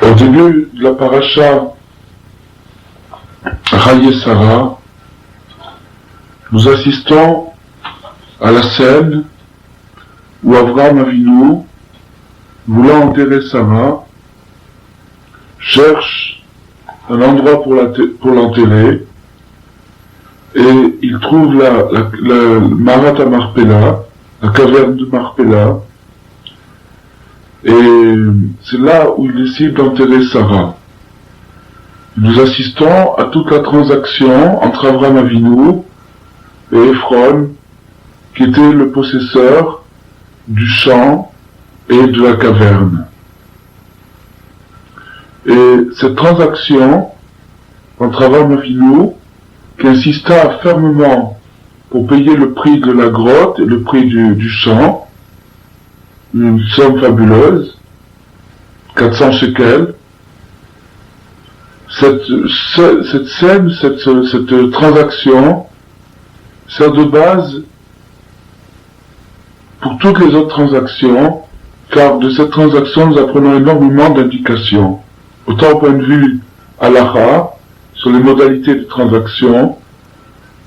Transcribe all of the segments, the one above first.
Au début de la paracha Raye Sarah, nous assistons à la scène où Avraham Avinu, voulant enterrer Sarah, cherche un endroit pour l'enterrer, et il trouve la Marat Marpella, la caverne de Marpella, et c'est là où il décide d'enterrer Sarah. Nous assistons à toute la transaction entre Avraham Avinu et Ephron, qui était le possesseur du champ et de la caverne. Et cette transaction entre Avraham Avinu, qui insista fermement pour payer le prix de la grotte et le prix du champ, une somme fabuleuse, 400 shekels. Cette scène, cette transaction sert de base pour toutes les autres transactions, car de cette transaction nous apprenons énormément d'indications, autant au point de vue halakha, sur les modalités de transaction,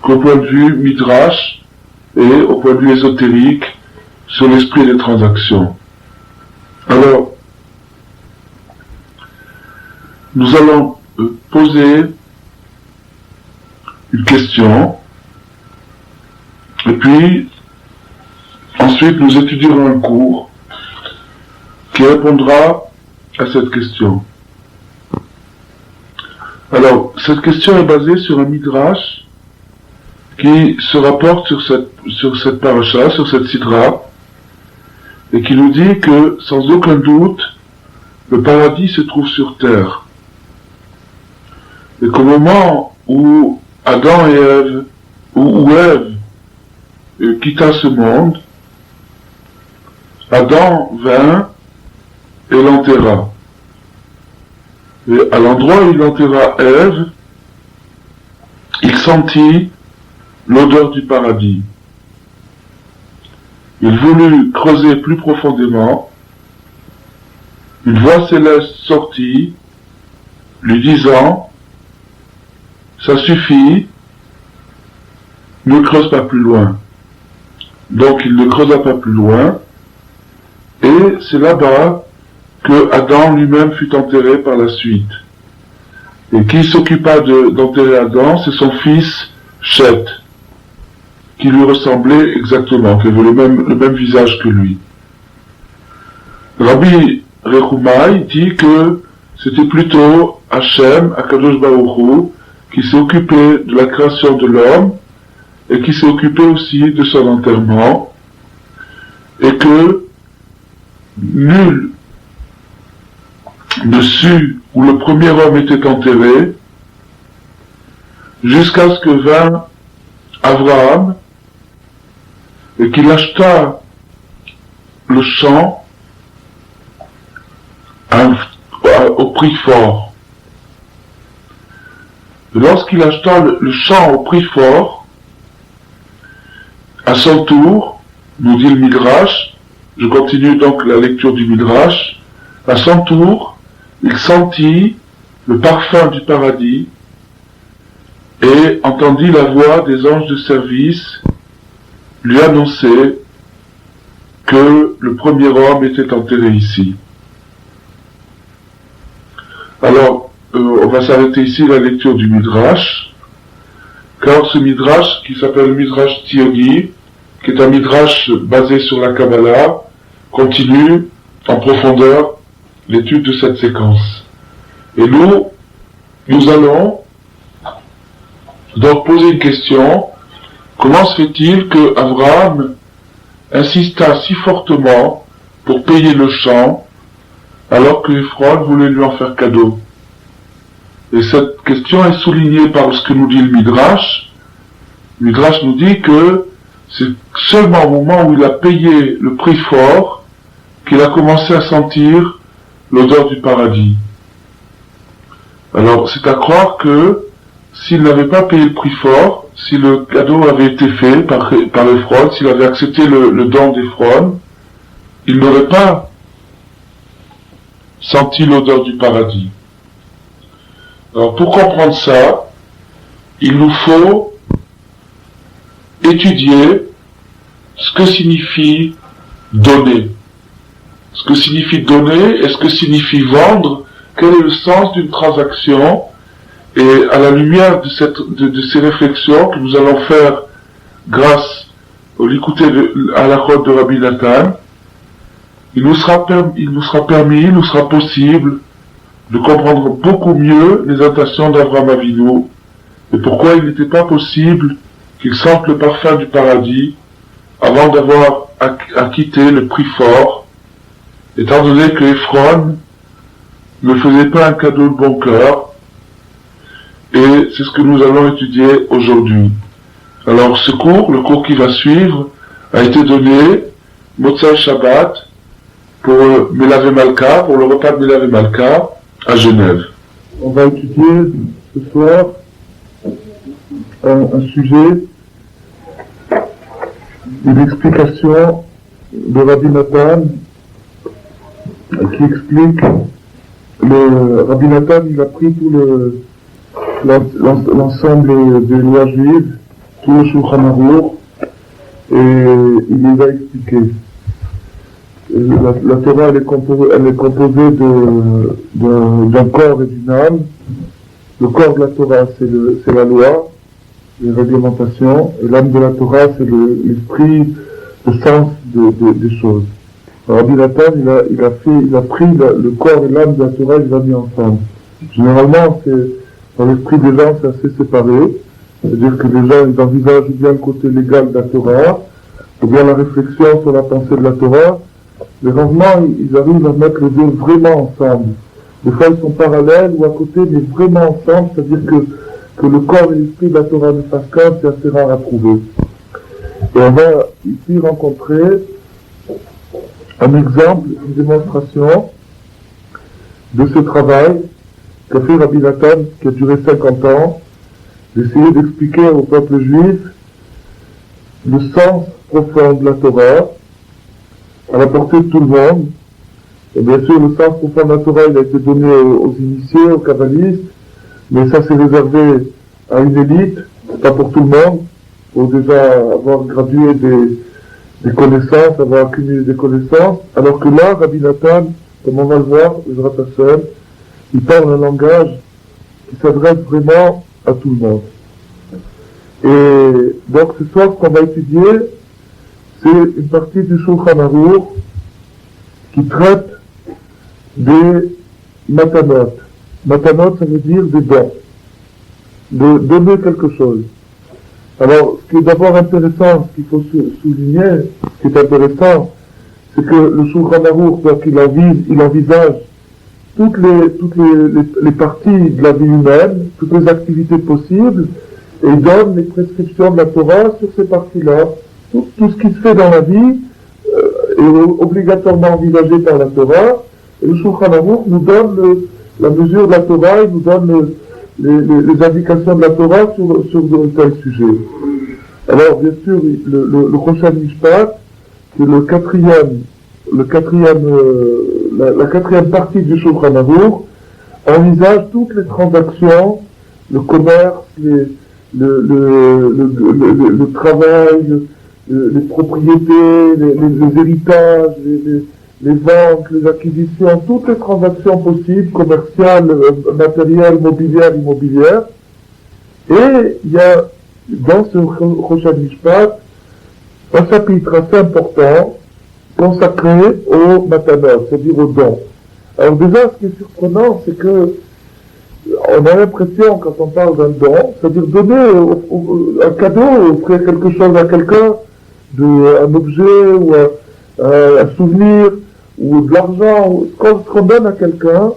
qu'au point de vue midrash et au point de vue ésotérique sur l'esprit des transactions. Alors, nous allons poser une question, et puis ensuite nous étudierons un cours qui répondra à cette question. Alors, cette question est basée sur un midrash qui se rapporte sur cette paracha, sur cette sidra, et qui nous dit que, sans aucun doute, le paradis se trouve sur terre. Et qu'au moment où Adam et Ève, où Ève quitta ce monde, Adam vint et l'enterra. Et à l'endroit où il enterra Ève, il sentit l'odeur du paradis. Il voulut creuser plus profondément. Une voix céleste sortit, lui disant « Ça suffit, ne creuse pas plus loin. » Donc il ne creusa pas plus loin, et c'est là-bas que Adam lui-même fut enterré par la suite. Et qui s'occupa d'enterrer Adam, c'est son fils Chet, qui lui ressemblait exactement, qui avait le même visage que lui. Rabbi Rechumai dit que c'était plutôt Hachem, Akadosh Baruch Hu, qui s'est occupé de la création de l'homme, et qui s'est occupé aussi de son enterrement, et que nul ne sut où le premier homme était enterré, jusqu'à ce que vint Abraham, et qu'il acheta le champ au prix fort. Et lorsqu'il acheta le champ au prix fort, à son tour, nous dit le Midrash, je continue donc la lecture du Midrash, à son tour, il sentit le parfum du paradis et entendit la voix des anges de service lui annoncer que le premier homme était enterré ici. Alors, on va s'arrêter ici la lecture du Midrash, car ce Midrash, qui s'appelle Midrash Tziogi, qui est un Midrash basé sur la Kabbalah, continue en profondeur l'étude de cette séquence. Et nous allons donc poser une question. Comment se fait-il que Abraham insista si fortement pour payer le champ, alors que Ephron voulait lui en faire cadeau? Et cette question est soulignée par ce que nous dit le Midrash. Le Midrash nous dit que c'est seulement au moment où il a payé le prix fort qu'il a commencé à sentir l'odeur du paradis. Alors, c'est à croire que s'il n'avait pas payé le prix fort, si le cadeau avait été fait par Ephron, s'il avait accepté le don d'Ephron, il n'aurait pas senti l'odeur du paradis. Alors pour comprendre ça, il nous faut étudier ce que signifie donner. Ce que signifie donner et ce que signifie vendre, quel est le sens d'une transaction, et à la lumière de ces réflexions que nous allons faire grâce à l'écouter à la route de Rabbi Nathan, il nous sera possible de comprendre beaucoup mieux les intentions d'Abraham Avinu et pourquoi il n'était pas possible qu'il sente le parfum du paradis avant d'avoir acquitté le prix fort, étant donné que Ephron ne faisait pas un cadeau de bon cœur, et c'est ce que nous allons étudier aujourd'hui. Alors ce cours, le cours qui va suivre, a été donné Motzai Shabbat pour Melavé Malka, pour le repas de Melavé Malka à Genève. On va étudier ce soir un sujet, une explication de Rabbi Nathan qui explique Rabbi Nathan, il a pris tout l'ensemble des lois juives, tout le Shulchan Aruch, et il les a expliquées. La Torah, elle est composée d'un corps et d'une âme. Le corps de la Torah, c'est la loi, les réglementations, et l'âme de la Torah, c'est l'esprit, le sens des choses. Rabbi Nathan, il a pris le corps et l'âme de la Torah, il les a mis ensemble. Généralement, dans l'esprit des gens, c'est assez séparé. C'est-à-dire que les gens, ils envisagent bien le côté légal de la Torah, ou bien la réflexion sur la pensée de la Torah, mais rarement, ils arrivent à mettre les deux vraiment ensemble. Des fois, ils sont parallèles ou à côté, mais vraiment ensemble, c'est-à-dire que le corps et l'esprit de la Torah ne fassent qu'un, c'est assez rare à trouver. Et on va ici rencontrer un exemple, une démonstration de ce travail qu'a fait Rabbi Nathan, qui a duré 50 ans, d'essayer d'expliquer au peuple juif le sens profond de la Torah, à la portée de tout le monde. Et bien sûr, le sens profond de la Torah, il a été donné aux initiés, aux kabbalistes, mais ça c'est réservé à une élite, c'est pas pour tout le monde. Il faut déjà avoir gradué des connaissances, avoir accumulé des connaissances, alors que là, Rabbi Nathan, comme on va le voir, Ezrat Hashem, il parle un langage qui s'adresse vraiment à tout le monde. Et donc ce soir, ce qu'on va étudier, c'est une partie du Shulchan Aruch qui traite des matanot. Matanot, ça veut dire des dons, de donner quelque chose. Alors, ce qui est d'abord intéressant, ce qu'il faut souligner, ce qui est intéressant, c'est que le Shulchan Aruch, donc il envisage toutes les parties de la vie humaine, toutes les activités possibles, et il donne les prescriptions de la Torah sur ces parties-là. Tout ce qui se fait dans la vie est obligatoirement envisagé par la Torah, et le Shulchan Aruch nous donne la mesure de la Torah, il nous donne les indications de la Torah sur de tels sujets. Alors, bien sûr, le Choshen Mishpat, c'est la quatrième partie du Shulchan Aruch, envisage toutes les transactions, le commerce, le travail, les propriétés, les héritages, les ventes, les acquisitions, toutes les transactions possibles, commerciales, matérielles, mobilières, immobilières. Et il y a dans ce Choshen Mishpat un chapitre assez important consacré aux matanot, c'est-à-dire aux dons. Alors déjà, ce qui est surprenant, c'est que on a l'impression, quand on parle d'un don, c'est-à-dire donner un cadeau, offrir quelque chose à quelqu'un, un objet ou un souvenir ou de l'argent, ce qu'on donne à quelqu'un,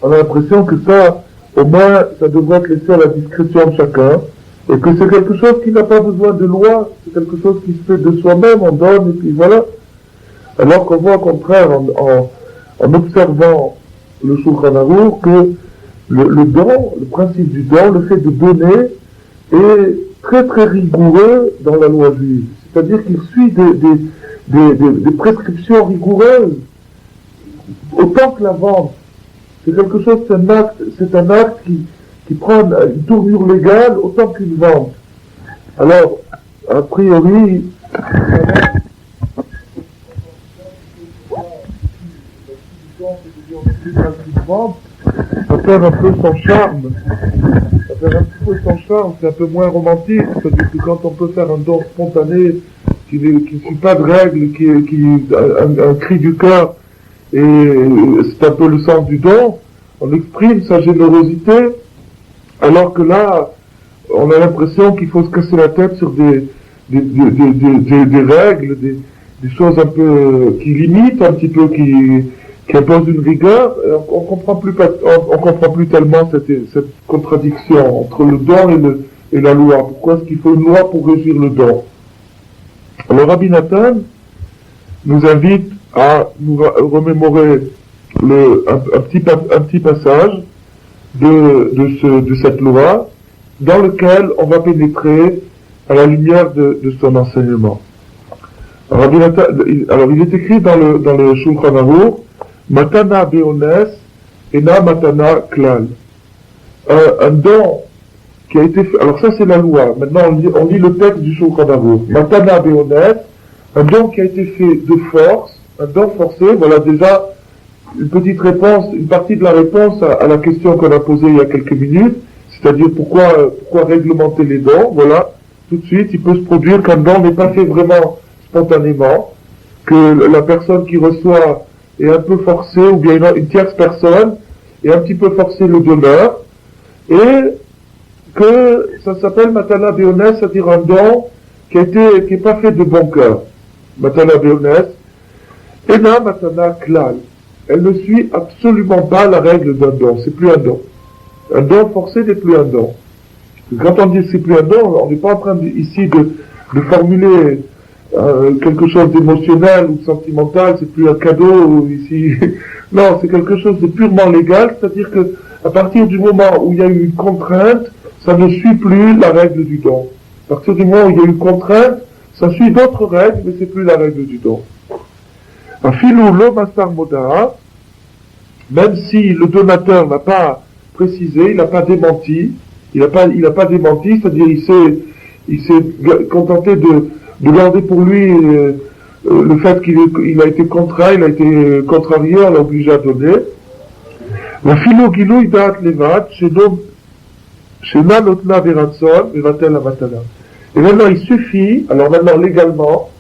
on a l'impression que ça, au moins, ça devrait être laissé à la discrétion de chacun, et que c'est quelque chose qui n'a pas besoin de loi, c'est quelque chose qui se fait de soi-même, on donne et puis voilà. Alors qu'on voit au contraire, en observant le Shulchan Aruch, que le don, le principe du don, le fait de donner, est très très rigoureux dans la loi juive. C'est-à-dire qu'il suit des prescriptions rigoureuses autant que la vente, c'est quelque chose, c'est un acte qui prend une tournure légale autant qu'une vente. Alors, a priori, ça perd un peu son charme. Ça perd un petit peu son charme, c'est un peu moins romantique. C'est-à-dire que quand on peut faire un don spontané, qui ne suit pas de règles, qui est un cri du cœur, et c'est un peu le sens du don, on exprime sa générosité, alors que là, on a l'impression qu'il faut se casser la tête sur des règles, des choses un peu qui limitent un petit peu, qui imposent une rigueur. On comprend plus tellement cette contradiction entre le don et la loi. Pourquoi est-ce qu'il faut une loi pour régir le don? Alors Rabbi Nathan nous invite à nous remémorer un petit passage de cette loi, dans lequel on va pénétrer à la lumière de son enseignement. Alors il est écrit dans le Shulchan Aruch, Matana Beones ena Matana Klal. Un don qui a été fait, alors ça c'est la loi, maintenant on lit le texte du Shulchan Aruch. Matana Beones, un don qui a été fait de force, un don forcé, voilà déjà une petite réponse, une partie de la réponse à la question qu'on a posée il y a quelques minutes, c'est-à-dire pourquoi réglementer les dons, voilà, tout de suite il peut se produire qu'un don n'est pas fait vraiment spontanément, que la personne qui reçoit est un peu forcée, ou bien une tierce personne est un petit peu forcée le donneur, et que ça s'appelle Matana Beones, c'est-à-dire un don qui est pas fait de bon cœur. Matana Beones, Ena Matana Klal. Elle ne suit absolument pas la règle d'un don, c'est plus un don. Un don forcé n'est plus un don. Quand on dit c'est plus un don, on n'est pas en train ici de formuler quelque chose d'émotionnel ou de sentimental, c'est plus un cadeau ici. Non, c'est quelque chose de purement légal, c'est-à-dire que à partir du moment où il y a eu une contrainte, ça ne suit plus la règle du don. À partir du moment où il y a eu une contrainte, ça suit d'autres règles, mais c'est plus la règle du don. Afilou lo masar moda, même si le donateur n'a pas précisé, il n'a pas démenti, il n'a pas démenti, c'est-à-dire il s'est contenté de garder pour lui le fait qu'il a été contraint, il a été contrarié, on l'a obligé à donner. Afilou gilou idat levad, shena notna veratson, vevatel avatala. Et maintenant il suffit, alors maintenant légalement,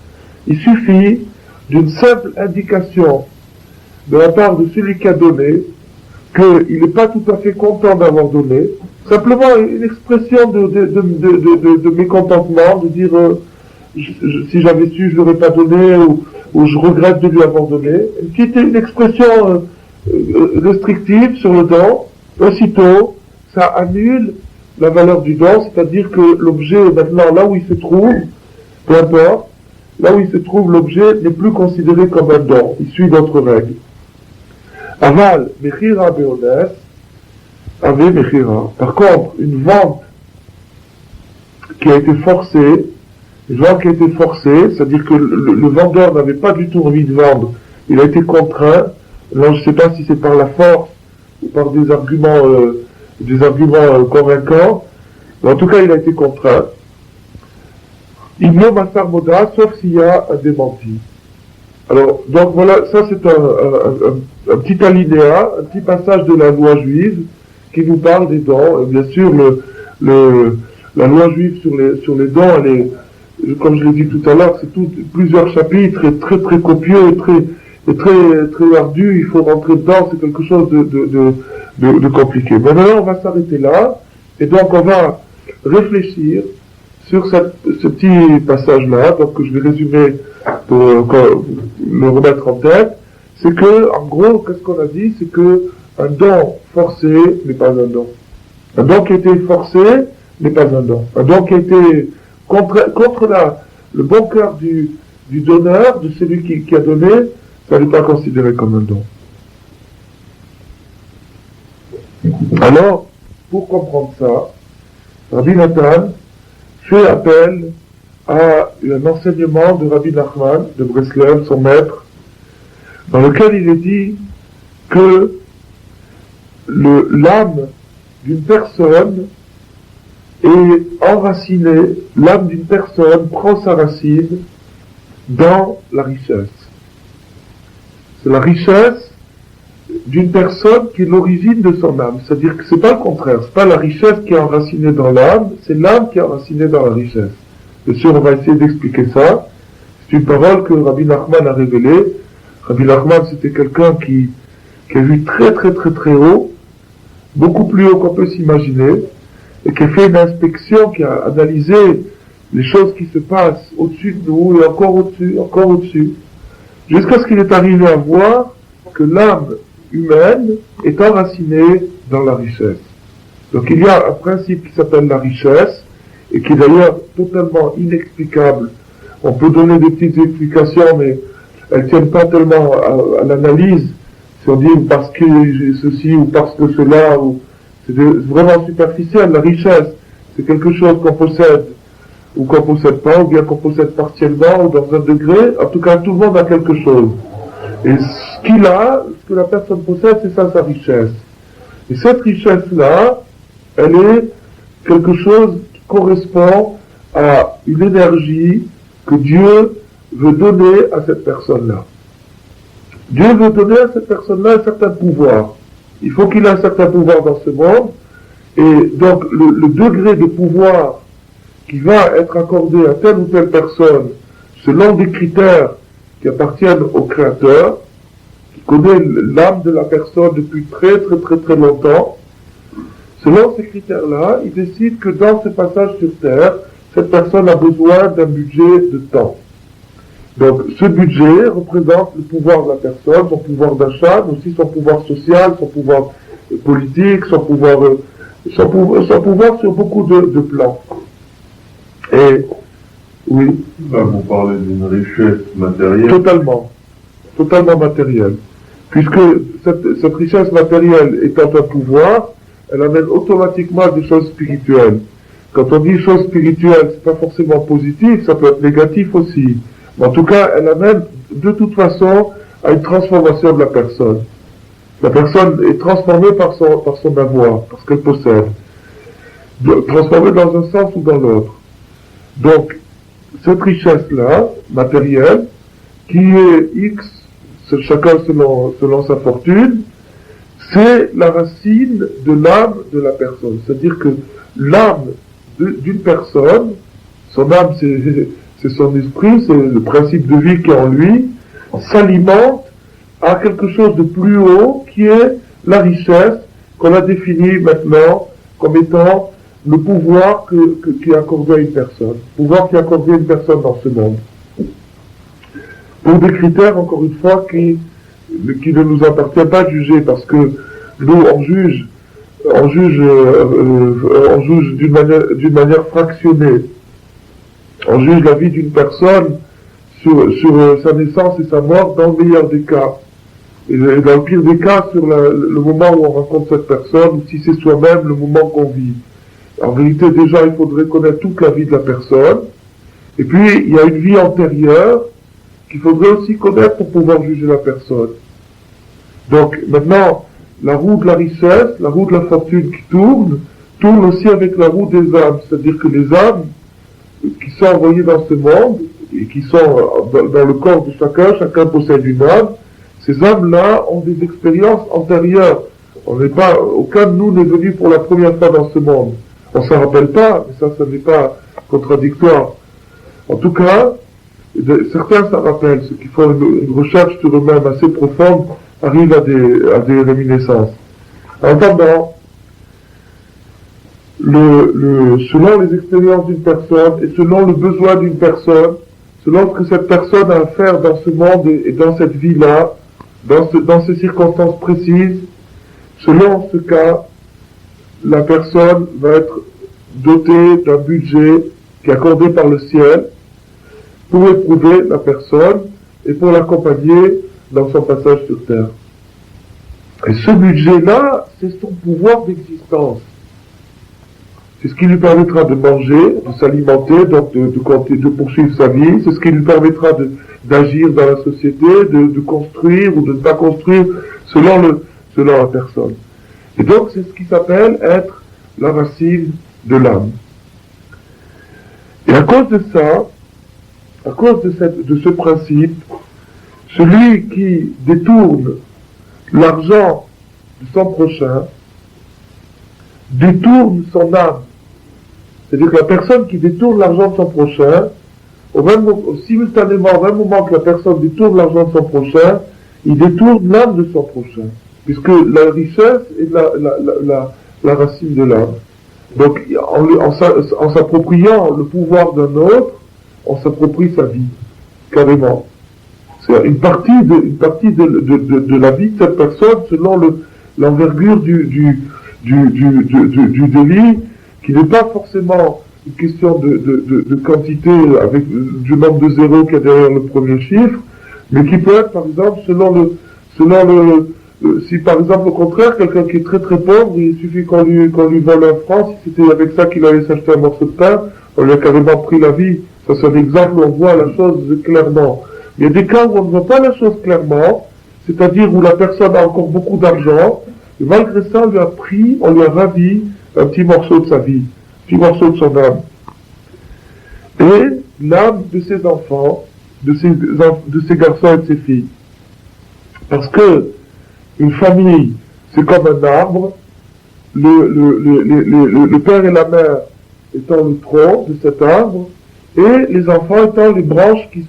il suffit d'une simple indication de la part de celui qui a donné qu'il n'est pas tout à fait content d'avoir donné, simplement une expression de mécontentement, de dire si j'avais su je n'aurais pas donné, ou je regrette de lui avoir donné, qui était une expression restrictive sur le don. Aussitôt ça annule la valeur du don, c'est-à-dire que l'objet maintenant là où il se trouve, peu importe, là où il se trouve, l'objet n'est plus considéré comme un don, il suit d'autres règles. Aval, mechira beones, ave mechira. Par contre, une vente qui a été forcée, c'est-à-dire que le vendeur n'avait pas du tout envie de vendre, il a été contraint, là je ne sais pas si c'est par la force ou par des arguments convaincants, mais en tout cas il a été contraint. Igno Massar Moda, sauf s'il y a un démenti. Alors, donc voilà, ça c'est un petit alinéa, un petit passage de la loi juive qui nous parle des dons. Et bien sûr, la loi juive sur les dons, elle est, comme je l'ai dit tout à l'heure, c'est plusieurs chapitres et très très copieux et très ardu. Il faut rentrer dedans, c'est quelque chose de compliqué. Mais maintenant, on va s'arrêter là, et donc on va réfléchir sur ce petit passage-là, donc que je vais résumer pour le remettre en tête. C'est que, en gros, qu'est-ce qu'on a dit? C'est que un don forcé n'est pas un don. Un don qui a été forcé n'est pas un don. Un don qui a été contre le bon cœur du donneur, de celui qui a donné, ça n'est pas considéré comme un don. Alors, pour comprendre ça, Rabbi Nathan fait appel à un enseignement de Rabbi Nachman de Breslev, son maître, dans lequel il est dit que l'âme d'une personne est enracinée, l'âme d'une personne prend sa racine dans la richesse. C'est la richesse d'une personne qui est l'origine de son âme. C'est-à-dire que c'est pas le contraire, c'est pas la richesse qui est enracinée dans l'âme, c'est l'âme qui est enracinée dans la richesse. Bien sûr, on va essayer d'expliquer ça. C'est une parole que Rabbi Nachman a révélée. Rabbi Nachman, c'était quelqu'un qui a vu très très très très haut, beaucoup plus haut qu'on peut s'imaginer, et qui a fait une inspection, qui a analysé les choses qui se passent au-dessus de nous, et encore au-dessus, jusqu'à ce qu'il est arrivé à voir que l'âme humaine est enracinée dans la richesse. Donc il y a un principe qui s'appelle la richesse, et qui est d'ailleurs totalement inexplicable. On peut donner des petites explications, mais elles ne tiennent pas tellement à l'analyse. Si on dit parce que ceci ou parce que cela, c'est vraiment superficiel. La richesse, c'est quelque chose qu'on possède ou qu'on possède pas, ou bien qu'on possède partiellement ou dans un degré. En tout cas, tout le monde a quelque chose. Et ce qu'il a, ce que la personne possède, c'est ça sa richesse. Et cette richesse-là, elle est quelque chose qui correspond à une énergie que Dieu veut donner à cette personne-là. Dieu veut donner à cette personne-là un certain pouvoir. Il faut qu'il ait un certain pouvoir dans ce monde. Et donc, le degré de pouvoir qui va être accordé à telle ou telle personne, selon des critères qui appartiennent au Créateur, qui connaît l'âme de la personne depuis très très très très longtemps, selon ces critères-là, il décide que dans ce passage sur Terre, cette personne a besoin d'un budget de temps. Donc, ce budget représente le pouvoir de la personne, son pouvoir d'achat, mais aussi son pouvoir social, son pouvoir politique, son pouvoir sur beaucoup de plans. Et, oui. Là, vous parlez d'une richesse matérielle. Totalement matérielle. Puisque cette richesse matérielle étant un pouvoir, elle amène automatiquement des choses spirituelles. Quand on dit choses spirituelles, c'est pas forcément positif, ça peut être négatif aussi. Mais en tout cas, elle amène de toute façon à une transformation de la personne. La personne est transformée par son avoir, par ce qu'elle possède. Transformée dans un sens ou dans l'autre. Donc, cette richesse-là, matérielle, qui est X, chacun selon sa fortune, c'est la racine de l'âme de la personne. C'est-à-dire que l'âme d'une personne, son âme c'est son esprit, c'est le principe de vie qui est en lui, s'alimente à quelque chose de plus haut qui est la richesse qu'on a définie maintenant comme étant le pouvoir qui est accordé à une personne. Le pouvoir qui est accordé à une personne dans ce monde. Pour des critères, encore une fois, qui ne nous appartient pas de juger, parce que nous, on juge d'une manière fractionnée. On juge la vie d'une personne sur sa naissance et sa mort dans le meilleur des cas. Et dans le pire des cas, sur le moment où on rencontre cette personne, ou si c'est soi-même, le moment qu'on vit. En réalité, déjà, il faudrait connaître toute la vie de la personne. Et puis, il y a une vie antérieure qu'il faudrait aussi connaître pour pouvoir juger la personne. Donc, maintenant, la roue de la richesse, la roue de la fortune qui tourne aussi avec la roue des âmes. C'est-à-dire que les âmes qui sont envoyées dans ce monde, et qui sont dans le corps de chacun possède une âme, ces âmes-là ont des expériences antérieures. Aucun de nous n'est venu pour la première fois dans ce monde. On s'en rappelle pas, mais ça n'est pas contradictoire. En tout cas, certains s'en rappellent, ceux qui font une recherche sur eux-mêmes assez profonde arrivent à des réminiscences. En attendant, selon les expériences d'une personne et selon le besoin d'une personne, selon ce que cette personne a à faire dans ce monde et dans cette vie-là, dans ces circonstances précises, selon ce cas, la personne va être dotée d'un budget qui est accordé par le ciel pour éprouver la personne et pour l'accompagner dans son passage sur terre. Et ce budget-là, c'est son pouvoir d'existence. C'est ce qui lui permettra de manger, de s'alimenter, donc de poursuivre sa vie. C'est ce qui lui permettra d'agir dans la société, de construire ou de ne pas construire selon la personne. Et donc, c'est ce qui s'appelle être la racine de l'âme. Et à cause de ça, à cause de ce principe, celui qui détourne l'argent de son prochain détourne son âme. C'est-à-dire que la personne qui détourne l'argent de son prochain, simultanément, au même moment que la personne détourne l'argent de son prochain, il détourne l'âme de son prochain. Puisque la richesse est la racine de l'âme. Donc, en s'appropriant le pouvoir d'un autre, on s'approprie sa vie, carrément. C'est une partie de la vie de cette personne selon l'envergure du délit, qui n'est pas forcément une question de quantité avec du nombre de zéros qu'il y a derrière le premier chiffre, mais qui peut être, par exemple, si par exemple au contraire, quelqu'un qui est très très pauvre, il suffit qu'on lui vole un franc, si c'était avec ça qu'il allait s'acheter un morceau de pain, on lui a carrément pris la vie. Ça c'est un exemple où on voit la chose clairement. Il y a des cas où on ne voit pas la chose clairement, c'est-à-dire où la personne a encore beaucoup d'argent, et malgré ça on lui a ravi un petit morceau de sa vie, un petit morceau de son âme. Et l'âme de ses enfants, de ses garçons et de ses filles. Parce que une famille, c'est comme un arbre, le père et la mère étant le tronc de cet arbre, et les enfants étant les branches qui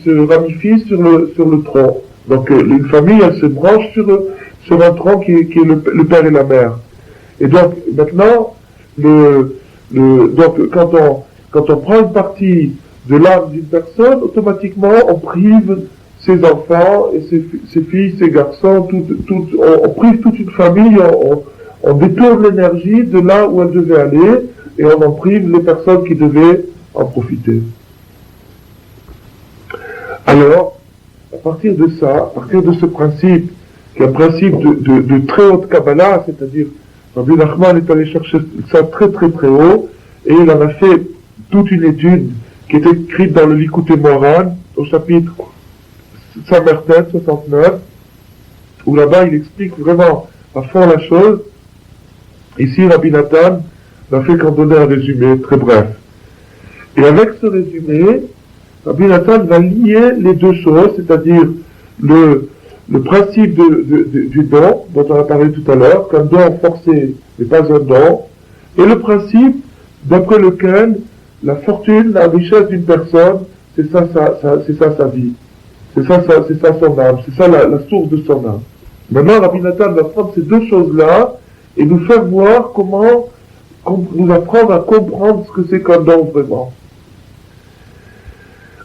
se ramifient sur le tronc. Donc une famille, elle se branche sur un tronc qui est le père et la mère. Et donc maintenant, donc quand on prend une partie de l'âme d'une personne, automatiquement on prive ses enfants et ses filles, ses garçons, on prive toute une famille, on détourne l'énergie de là où elle devait aller et on en prive les personnes qui devaient en profiter. Alors, à partir de ça, à partir de ce principe, qui est un principe de très haute Kabbalah, c'est-à-dire Rabbi Nachman est allé chercher ça très très très haut, et il en a fait toute une étude qui est écrite dans le Likutei Moharan, au chapitre 69, où là-bas il explique vraiment à fond la chose. Ici, Rabbi Nathan n'a fait qu'en donner un résumé très bref. Et avec ce résumé, Rabbi Nathan va lier les deux choses, c'est-à-dire le principe du don, dont on a parlé tout à l'heure, qu'un don forcé n'est pas un don, et le principe d'après lequel la fortune, la richesse d'une personne, c'est ça sa vie. C'est ça son âme, c'est ça la source de son âme. Maintenant, Rabbi Nathan va prendre ces deux choses-là et nous faire voir comment nous apprendre à comprendre ce que c'est qu'un don vraiment.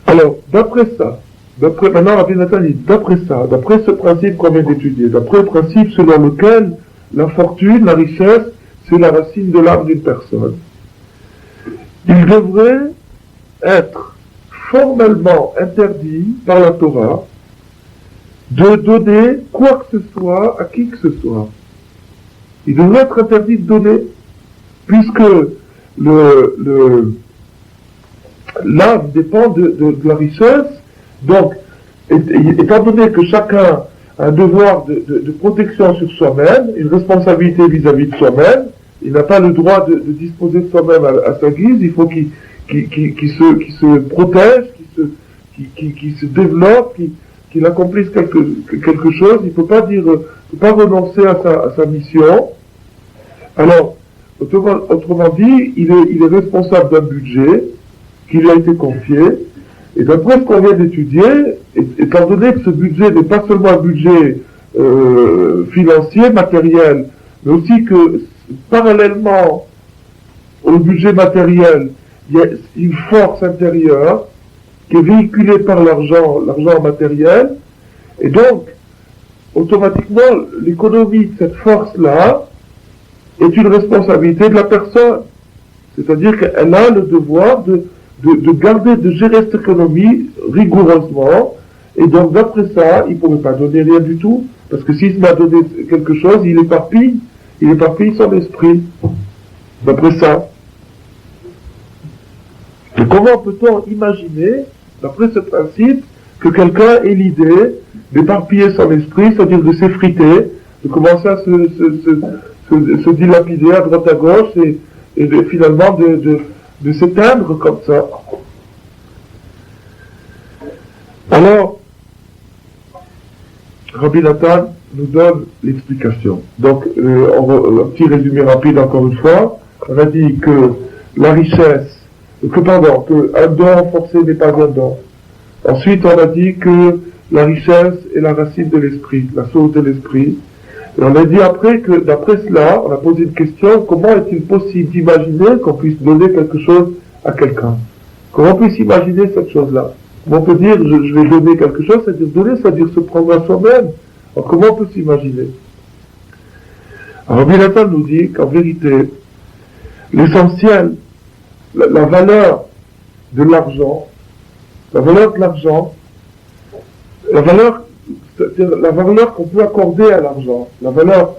Alors, maintenant Rabbi Nathan dit, d'après ce principe qu'on vient d'étudier, d'après le principe selon lequel la fortune, la richesse, c'est la racine de l'âme d'une personne, il devrait être formellement interdit par la Torah de donner quoi que ce soit à qui que ce soit. Il devrait être interdit de donner, puisque l'âme dépend de la richesse. Donc, étant donné que chacun a un devoir de protection sur soi-même, une responsabilité vis-à-vis de soi-même, il n'a pas le droit de disposer de soi-même à sa guise, il faut qu'il se protège, qu'il se développe, qu'il accomplisse quelque chose. Il ne peut pas renoncer à sa mission. Alors, autrement dit, il est responsable d'un budget qui lui a été confié. Et d'après ce qu'on vient d'étudier, étant donné que ce budget n'est pas seulement un budget financier, matériel, mais aussi que parallèlement au budget matériel, il y a une force intérieure qui est véhiculée par l'argent matériel, et donc, automatiquement, l'économie de cette force-là est une responsabilité de la personne. C'est-à-dire qu'elle a le devoir de gérer cette économie rigoureusement, et donc d'après ça, il ne pourrait pas donner rien du tout, parce que s'il se met à donner quelque chose, il éparpille son esprit, d'après ça. Et comment peut-on imaginer, d'après ce principe, que quelqu'un ait l'idée d'éparpiller son esprit, c'est-à-dire de s'effriter, de commencer à se dilapider à droite à gauche et finalement de s'éteindre comme ça. Alors, Rabbi Nathan nous donne l'explication. Donc, un petit résumé rapide encore une fois. On a dit que la richesse, que un don forcé n'est pas un don. Ensuite, on a dit que la richesse est la racine de l'esprit, la source de l'esprit. Et on a dit après que, d'après cela, on a posé une question, comment est-il possible d'imaginer qu'on puisse donner quelque chose à quelqu'un? Comment on puisse imaginer cette chose-là? Comment on peut dire, je vais donner quelque chose, c'est-à-dire donner, c'est-à-dire se prendre à soi-même. Alors comment on peut s'imaginer? Alors Rabbi Nathan nous dit qu'en vérité, l'essentiel, la valeur de l'argent, c'est-à-dire la valeur qu'on peut accorder à l'argent, la valeur,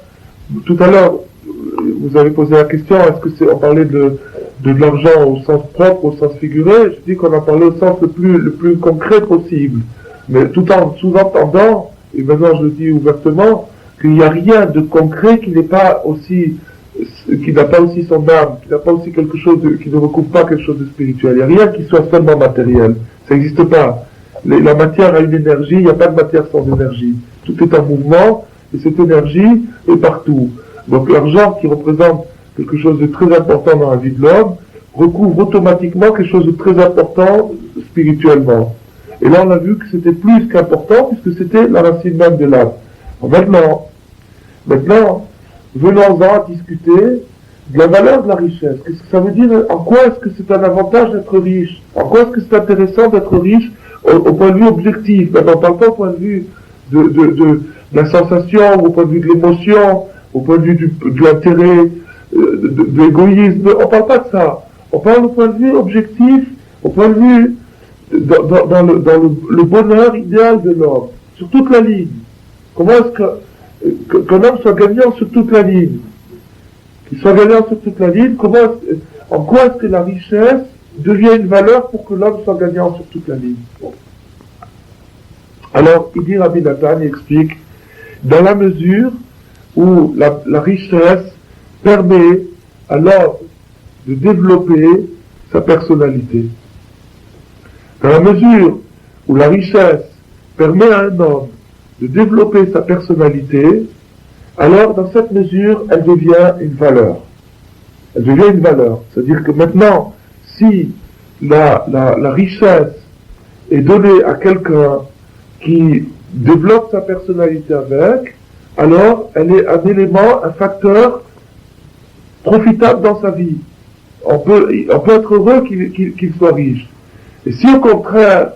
tout à l'heure, vous avez posé la question, est-ce que on parlait de l'argent au sens propre, au sens figuré? Je dis qu'on en parlait au sens le plus concret possible, mais tout en sous-entendant, et maintenant je le dis ouvertement, qu'il n'y a rien de concret qui n'a pas aussi son âme, qui n'a pas aussi quelque chose qui ne recouvre pas quelque chose de spirituel. Il n'y a rien qui soit seulement matériel. Ça n'existe pas. La matière a une énergie, il n'y a pas de matière sans énergie. Tout est en mouvement, et cette énergie est partout. Donc l'argent qui représente quelque chose de très important dans la vie de l'homme, recouvre automatiquement quelque chose de très important spirituellement. Et là on a vu que c'était plus qu'important, puisque c'était la racine même de l'âme. Maintenant, venons-en à discuter de la valeur de la richesse. Qu'est-ce que ça veut dire? En quoi est-ce que c'est un avantage d'être riche? En quoi est-ce que c'est intéressant d'être riche au point de vue objectif? Maintenant, on ne parle pas au point de vue de la sensation, au point de vue de l'émotion, au point de vue de l'intérêt, de l'égoïsme. On ne parle pas de ça. On parle au point de vue objectif, au point de vue dans le bonheur idéal de l'homme, sur toute la ligne. Comment est-ce qu'un homme soit gagnant sur toute la ligne? Qu'il soit gagnant sur toute la ligne, en quoi est-ce que la richesse devient une valeur pour que l'homme soit gagnant sur toute la ligne? Alors, il dit Rabbi Nathan, il explique, dans la mesure où la richesse permet à l'homme de développer sa personnalité. Dans la mesure où la richesse permet à un homme de développer sa personnalité, alors dans cette mesure, elle devient une valeur. Elle devient une valeur. C'est-à-dire que maintenant, si la richesse est donnée à quelqu'un qui développe sa personnalité avec, alors elle est un élément, un facteur profitable dans sa vie. On peut être heureux qu'il soit riche. Et si au contraire,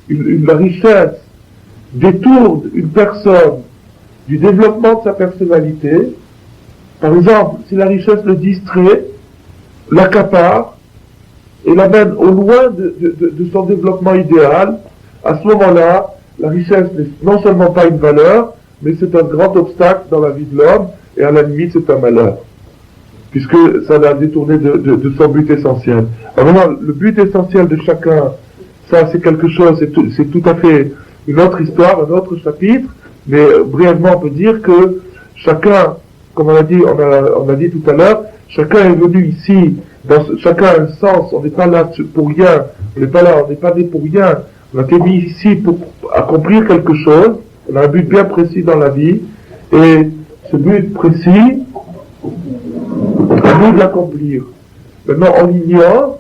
la richesse détourne une personne du développement de sa personnalité, par exemple, si la richesse le distrait, l'accapare et l'amène au loin de son développement idéal, à ce moment-là, la richesse n'est non seulement pas une valeur, mais c'est un grand obstacle dans la vie de l'homme, et à la limite c'est un malheur, puisque ça l'a détourné de son but essentiel. Alors vraiment, le but essentiel de chacun, ça c'est quelque chose, c'est tout à fait une autre histoire, un autre chapitre, mais brièvement on peut dire que chacun, comme on a dit tout à l'heure, chacun est venu ici, chacun a un sens, on n'est pas là pour rien, on n'est pas né pour rien, on a été mis ici pour accomplir quelque chose, on a un but bien précis dans la vie, et ce but précis, à nous de l'accomplir. Maintenant on l'ignore,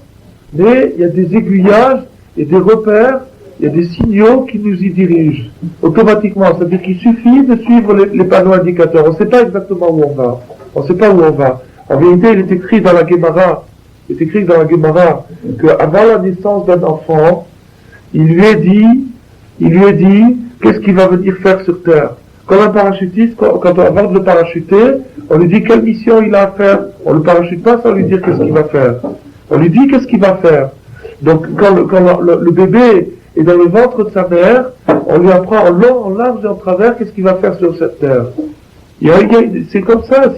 mais il y a des aiguillages et des repères, il y a des signaux qui nous y dirigent automatiquement. C'est-à-dire qu'il suffit de suivre les panneaux indicateurs. On ne sait pas exactement où on va. On ne sait pas où on va. En vérité, il est écrit dans la Gemara qu'avant la naissance d'un enfant, il lui est dit qu'est-ce qu'il va venir faire sur terre. Comme un parachutiste, avant de le parachuter, on lui dit quelle mission il a à faire. On ne le parachute pas sans lui dire qu'est-ce qu'il va faire. On lui dit qu'est-ce qu'il va faire. Donc quand le bébé est dans le ventre de sa mère, on lui apprend en long, en large et en travers qu'est-ce qu'il va faire sur cette terre. C'est comme ça,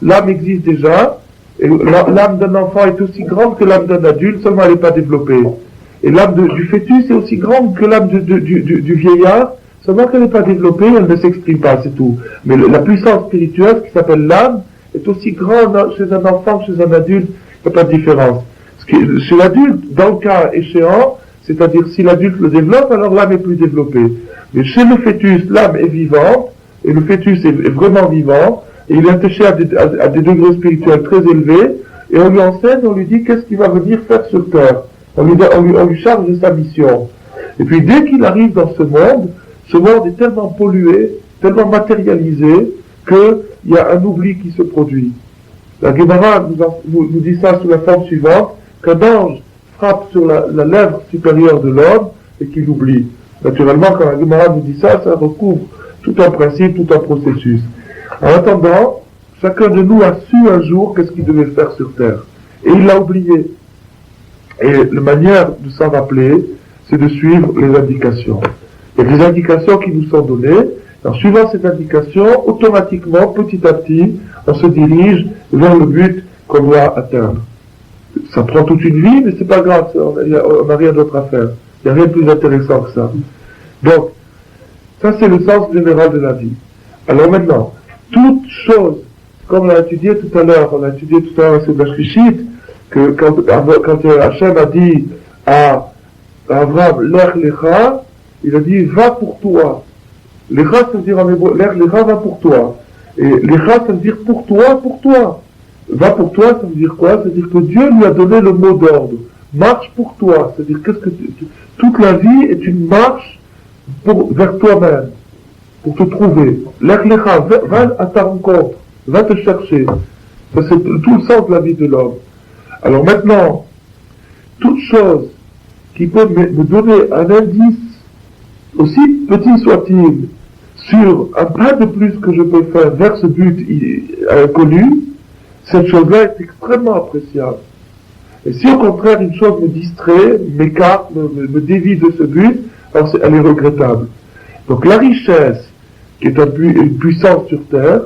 l'âme existe déjà, et l'âme d'un enfant est aussi grande que l'âme d'un adulte, seulement elle n'est pas développée. Et l'âme du fœtus est aussi grande que l'âme du vieillard, Seulement qu'elle n'est pas développée, elle ne s'exprime pas, c'est tout. Mais la puissance spirituelle, qui s'appelle l'âme, est aussi grande chez un enfant que chez un adulte, il n'y a pas de différence. Chez l'adulte, dans le cas échéant, c'est-à-dire si l'adulte le développe, alors l'âme est plus développée. Mais chez le fœtus, l'âme est vivante, et le fœtus est vraiment vivant, et il est attaché à des degrés spirituels très élevés, et on lui enseigne, on lui dit qu'est-ce qu'il va venir faire sur terre. On lui charge de sa mission. Et puis dès qu'il arrive dans ce monde est tellement pollué, tellement matérialisé, qu'il y a un oubli qui se produit. La Gemara nous dit ça sous la forme suivante, qu'un ange frappe sur la lèvre supérieure de l'homme et qu'il oublie. Naturellement, quand la Gemara nous dit ça, ça recouvre tout un principe, tout un processus. En attendant, chacun de nous a su un jour qu'est-ce qu'il devait faire sur terre. Et il l'a oublié. Et la manière de s'en rappeler, c'est de suivre les indications. Il y a des indications qui nous sont données. En suivant ces indications, automatiquement, petit à petit, on se dirige vers le but qu'on doit atteindre. Ça prend toute une vie, mais c'est pas grave, on n'a rien d'autre à faire. Il n'y a rien de plus intéressant que ça. Donc, ça c'est le sens général de la vie. Alors maintenant, toute chose, comme on l'a étudié tout à l'heure, c'est Bashkishit, que quand Hachem a dit à Abraham, Lech Lecha, il a dit, va pour toi. Lecha, ça veut dire en hébreu, Lech Lecha, va pour toi. Et Lecha, ça veut dire pour toi, pour toi. Va pour toi, ça veut dire quoi? Ça veut dire que Dieu lui a donné le mot d'ordre. Marche pour toi. C'est-à-dire, toute la vie est une marche vers toi-même, pour te trouver. Lech Lecha, va à ta rencontre, va te chercher. Ça, c'est tout le sens de la vie de l'homme. Alors maintenant, toute chose qui peut me donner un indice, aussi petit soit-il, sur un pas de plus que je peux faire vers ce but inconnu, cette chose-là est extrêmement appréciable. Et si au contraire une chose me distrait, m'écarte, me dévie de ce but, alors elle est regrettable. Donc la richesse, qui est une puissance sur terre,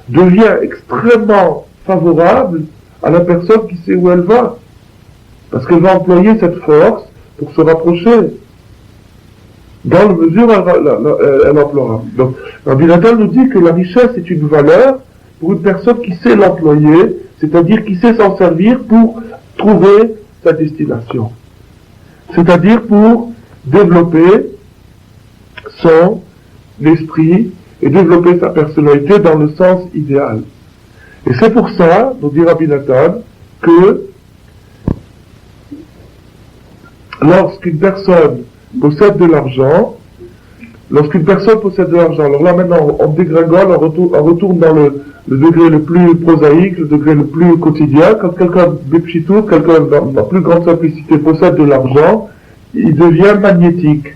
devient extrêmement favorable à la personne qui sait où elle va. Parce qu'elle va employer cette force pour se rapprocher. Dans la mesure elle emploiera. Donc, Rabbi Nathan nous dit que la richesse est une valeur pour une personne qui sait l'employer, c'est-à-dire qui sait s'en servir pour trouver sa destination. C'est-à-dire pour développer son esprit et développer sa personnalité dans le sens idéal. Et c'est pour ça, nous dit Rabbi Nathan, que lorsqu'une personne possède de l'argent, alors là maintenant on dégringole, on retourne dans le degré le plus prosaïque, le degré le plus quotidien. Quand quelqu'un dans la plus grande simplicité possède de l'argent, il devient magnétique.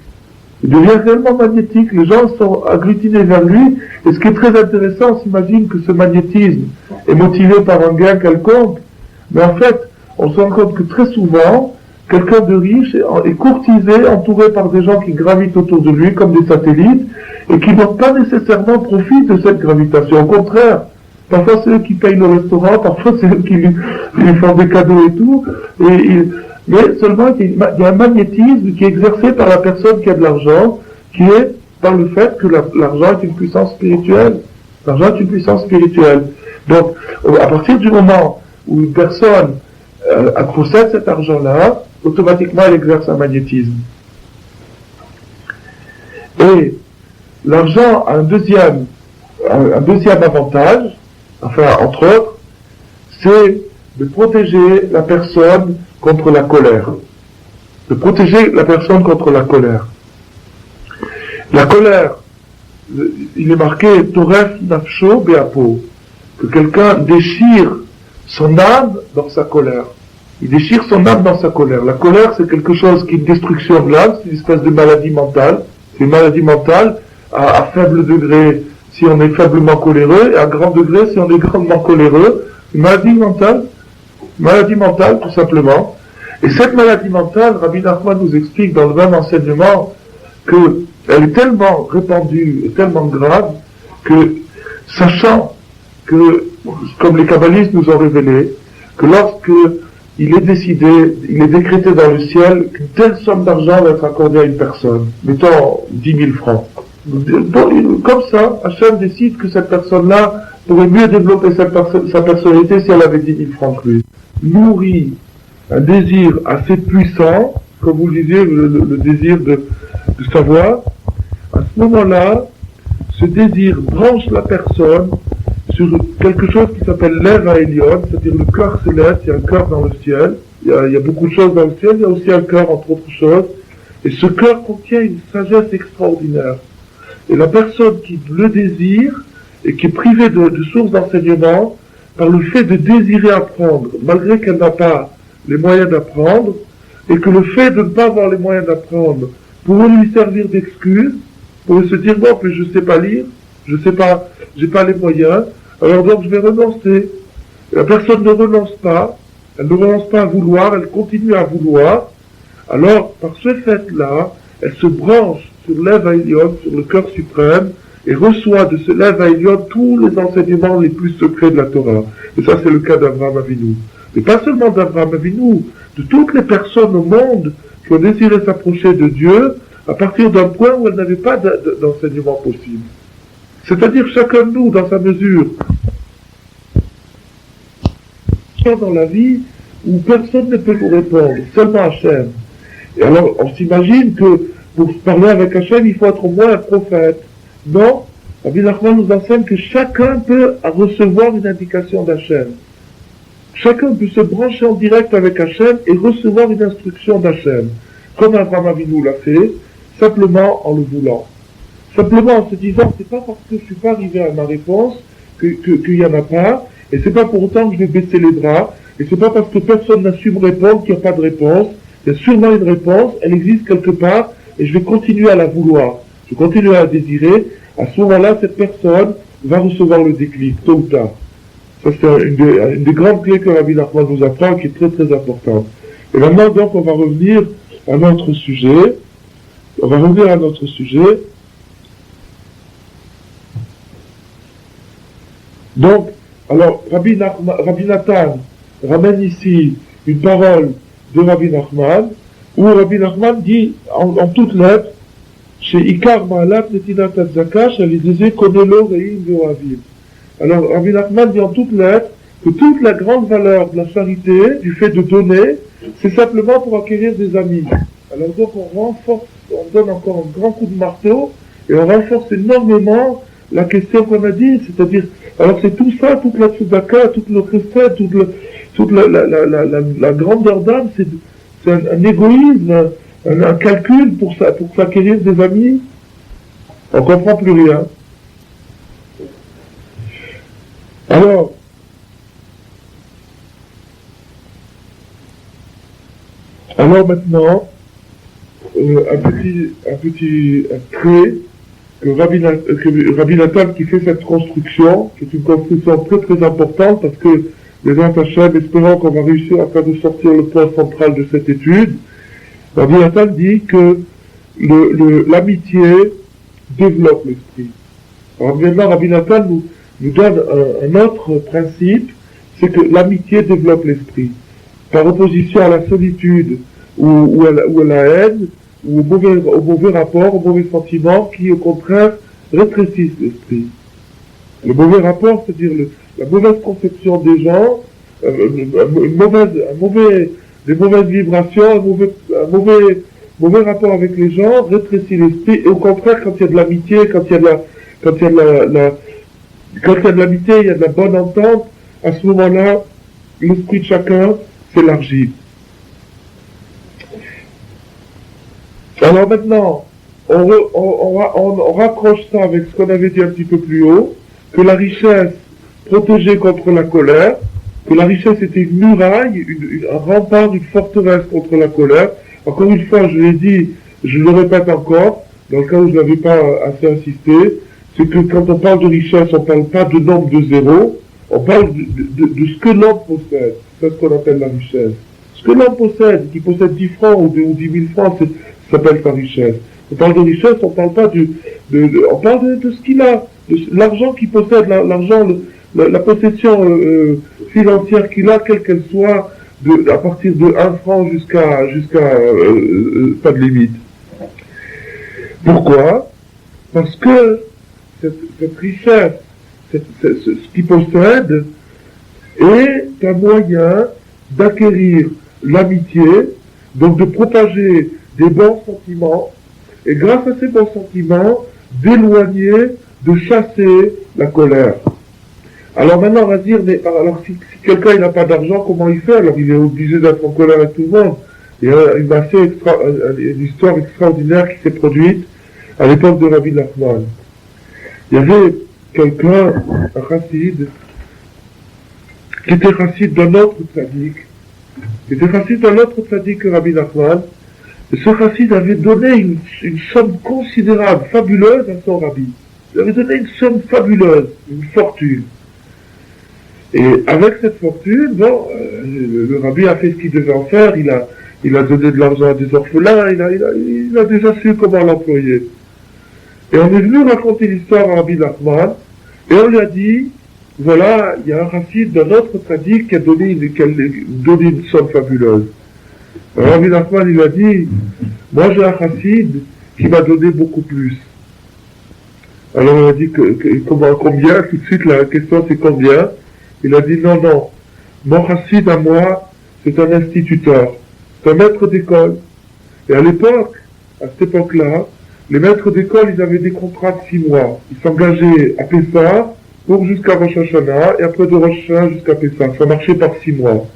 Il devient réellement magnétique, les gens sont agglutinés vers lui, et ce qui est très intéressant, on s'imagine que ce magnétisme est motivé par un gain quelconque, mais en fait, on se rend compte que très souvent, quelqu'un de riche est courtisé, entouré par des gens qui gravitent autour de lui comme des satellites, et qui n'ont pas nécessairement profit de cette gravitation. Au contraire, parfois c'est eux qui payent le restaurant, parfois c'est eux qui lui font des cadeaux et tout, mais seulement il y a un magnétisme qui est exercé par la personne qui a de l'argent, qui est par le fait que l'argent est une puissance spirituelle. L'argent est une puissance spirituelle. Donc, à partir du moment où une personne possède cet argent-là, automatiquement elle exerce un magnétisme. Et l'argent a un deuxième avantage, enfin entre autres, c'est de protéger la personne contre la colère. De protéger la personne contre la colère. La colère, il est marqué Toref Nafsho Beapo, que quelqu'un déchire son âme dans sa colère. Il déchire son âme dans sa colère. La colère, c'est quelque chose qui est une destruction de l'âme, c'est une espèce de maladie mentale. C'est une maladie mentale à faible degré si on est faiblement coléreux, et à grand degré si on est grandement coléreux. Une maladie mentale tout simplement. Et cette maladie mentale, Rabbi Nachman nous explique dans le même enseignement qu'elle est tellement répandue et tellement grave que, sachant que, comme les kabbalistes nous ont révélé, que lorsque il est décrété dans le ciel qu'une telle somme d'argent va être accordée à une personne, mettons 10 000 francs. Comme ça, Hachem décide que cette personne-là pourrait mieux développer sa personnalité si elle avait 10 000 francs que lui. Nourrit un désir assez puissant, comme vous le disiez, le désir de savoir. À ce moment-là, ce désir branche la personne sur quelque chose qui s'appelle l'Ev Haelion, c'est-à-dire le cœur céleste. Il y a un cœur dans le ciel, il y a beaucoup de choses dans le ciel, il y a aussi un cœur entre autres choses, et ce cœur contient une sagesse extraordinaire. Et la personne qui le désire, et qui est privée de sources d'enseignement, par le fait de désirer apprendre, malgré qu'elle n'a pas les moyens d'apprendre, et que le fait de ne pas avoir les moyens d'apprendre pourrait lui servir d'excuse, pourrait se dire, bon, mais je sais pas lire, je sais pas, j'ai pas les moyens, alors donc je vais renoncer. Et la personne ne renonce pas, elle ne renonce pas à vouloir, elle continue à vouloir, alors par ce fait-là, elle se branche sur l'Ev Haelion, sur le cœur suprême, et reçoit de ce l'Ev Haelion tous les enseignements les plus secrets de la Torah. Et ça, c'est le cas d'Avraham Avinu. Mais pas seulement d'Avraham Avinu, de toutes les personnes au monde qui ont désiré s'approcher de Dieu à partir d'un point où elles n'avaient pas d'enseignement possible. C'est-à-dire chacun de nous, dans sa mesure, dans la vie où personne ne peut nous répondre, seulement Hachem. Et alors, on s'imagine que pour parler avec Hachem, il faut être au moins un prophète. Non, Rabbi Nachman nous enseigne que chacun peut recevoir une indication d'Hachem. Chacun peut se brancher en direct avec Hachem et recevoir une instruction d'Hachem, comme Avraham Avinu l'a fait, simplement en le voulant. Simplement en se disant, c'est pas parce que je suis pas arrivé à ma réponse qu'il y en a pas, et c'est pas pour autant que je vais baisser les bras, et c'est pas parce que personne n'a su me répondre qu'il n'y a pas de réponse. Il y a sûrement une réponse, elle existe quelque part, et je vais continuer à la vouloir. Je vais continuer à la désirer. À ce moment-là, cette personne va recevoir le déclic, tôt ou tard. Ça, c'est une des grandes clés que Rabbi Nachman nous apprend, qui est très très importante. Et maintenant, donc, on va revenir à notre sujet. Donc, alors, Rabbi Nathan ramène ici une parole de Rabbi Nachman, où Rabbi Nachman dit en toutes lettres, chez Ikar Ma'alat Netinat Tzaka, chez les disait Konelo Reim Veoavim. Alors, Rabbi Nachman dit en toutes lettres que toute la grande valeur de la charité, du fait de donner, c'est simplement pour acquérir des amis. Alors donc on renforce, on donne encore un grand coup de marteau, et on renforce énormément la question qu'on a dit, c'est-à-dire, alors c'est tout ça, toute la tzedaka, toute le respect, toute la grandeur d'âme, c'est un égoïsme, un calcul pour s'acquérir des amis. On comprend plus rien. Alors, maintenant, un petit trait que Rabbi Nathan qui fait cette construction, qui est une construction très très importante, parce que les gens Hachem, espérant qu'on va réussir à faire de sortir le point central de cette étude, Rabbi Nathan dit que l'amitié développe l'esprit. Alors maintenant, Rabbi Nathan nous donne un autre principe, c'est que l'amitié développe l'esprit. Par opposition à la solitude ou à la haine, ou au mauvais rapport, au mauvais sentiment, qui au contraire rétrécissent l'esprit. Le mauvais rapport, c'est-à-dire la mauvaise conception des gens, des mauvaises vibrations, un mauvais rapport avec les gens rétrécit l'esprit, et au contraire, quand il y a de l'amitié, quand il y a de l'amitié, il y a de la bonne entente, à ce moment-là, l'esprit de chacun s'élargit. Alors maintenant, on raccroche ça avec ce qu'on avait dit un petit peu plus haut, que la richesse protégée contre la colère, que la richesse était une muraille, un rempart, une forteresse contre la colère. Encore une fois, je l'ai dit, je le répète encore, dans le cas où je n'avais pas assez insisté, c'est que quand on parle de richesse, on ne parle pas de nombre de zéros, on parle de ce que l'homme possède. C'est ce qu'on appelle la richesse. Ce que l'homme possède, qui possède 10 francs ou 10 000 francs, ça s'appelle sa richesse. On parle de richesse, on parle pas on parle de ce qu'il a, de l'argent qu'il possède, l'argent, la possession financière qu'il a, quelle qu'elle soit, à partir de 1 franc jusqu'à pas de limite. Pourquoi? Parce que cette richesse, ce qu'il possède, est un moyen d'acquérir l'amitié, donc de propager des bons sentiments, et grâce à ces bons sentiments, d'éloigner, de chasser la colère. Alors maintenant, on va dire, mais alors si quelqu'un n'a pas d'argent, comment il fait? Alors il est obligé d'être en colère avec tout le monde. Il y a une histoire extraordinaire qui s'est produite à l'époque de Rabbi Nachman. Il y avait quelqu'un, un chassid, qui était chassid d'un autre tzaddik, que Rabbi Nachman. Et ce chassid avait donné une somme considérable, fabuleuse à son rabbi. Il avait donné une somme fabuleuse, une fortune. Et avec cette fortune, bon, le rabbi a fait ce qu'il devait en faire, il a donné de l'argent à des orphelins, il a déjà su comment l'employer. Et on est venu raconter l'histoire à Rabbi Nachman, et on lui a dit, voilà, il y a un chassid d'un autre tzaddik qui a donné une somme fabuleuse. Alors Rabbi Nachman, il a dit, moi j'ai un chassid qui m'a donné beaucoup plus. Alors on a dit combien, tout de suite la question c'est combien. Il a dit non, mon chassid à moi, c'est un instituteur, c'est un maître d'école. Et à cette époque-là, les maîtres d'école, ils avaient des contrats de 6 mois. Ils s'engageaient à Pessah pour jusqu'à Rosh Hashanah, et après de Rosh Hashanah jusqu'à Pessah. Ça marchait par 6 mois.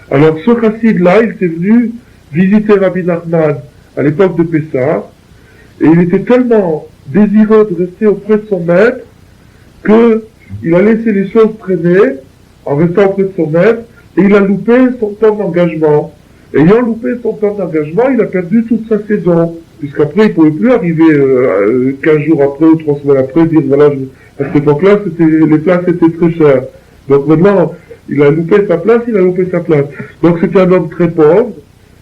Alors ce chassid-là, il était venu visiter Rabbi Nachman à l'époque de Pessah, et il était tellement désireux de rester auprès de son maître, qu'il a laissé les choses traîner en restant auprès de son maître, et il a loupé son temps d'engagement. Ayant loupé son temps d'engagement, il a perdu toute sa saison, puisqu'après il ne pouvait plus arriver 15 jours après ou 3 semaines après, dire voilà, à cette époque-là, les places étaient très chères. Donc maintenant, il a loupé sa place. Donc c'était un homme très pauvre,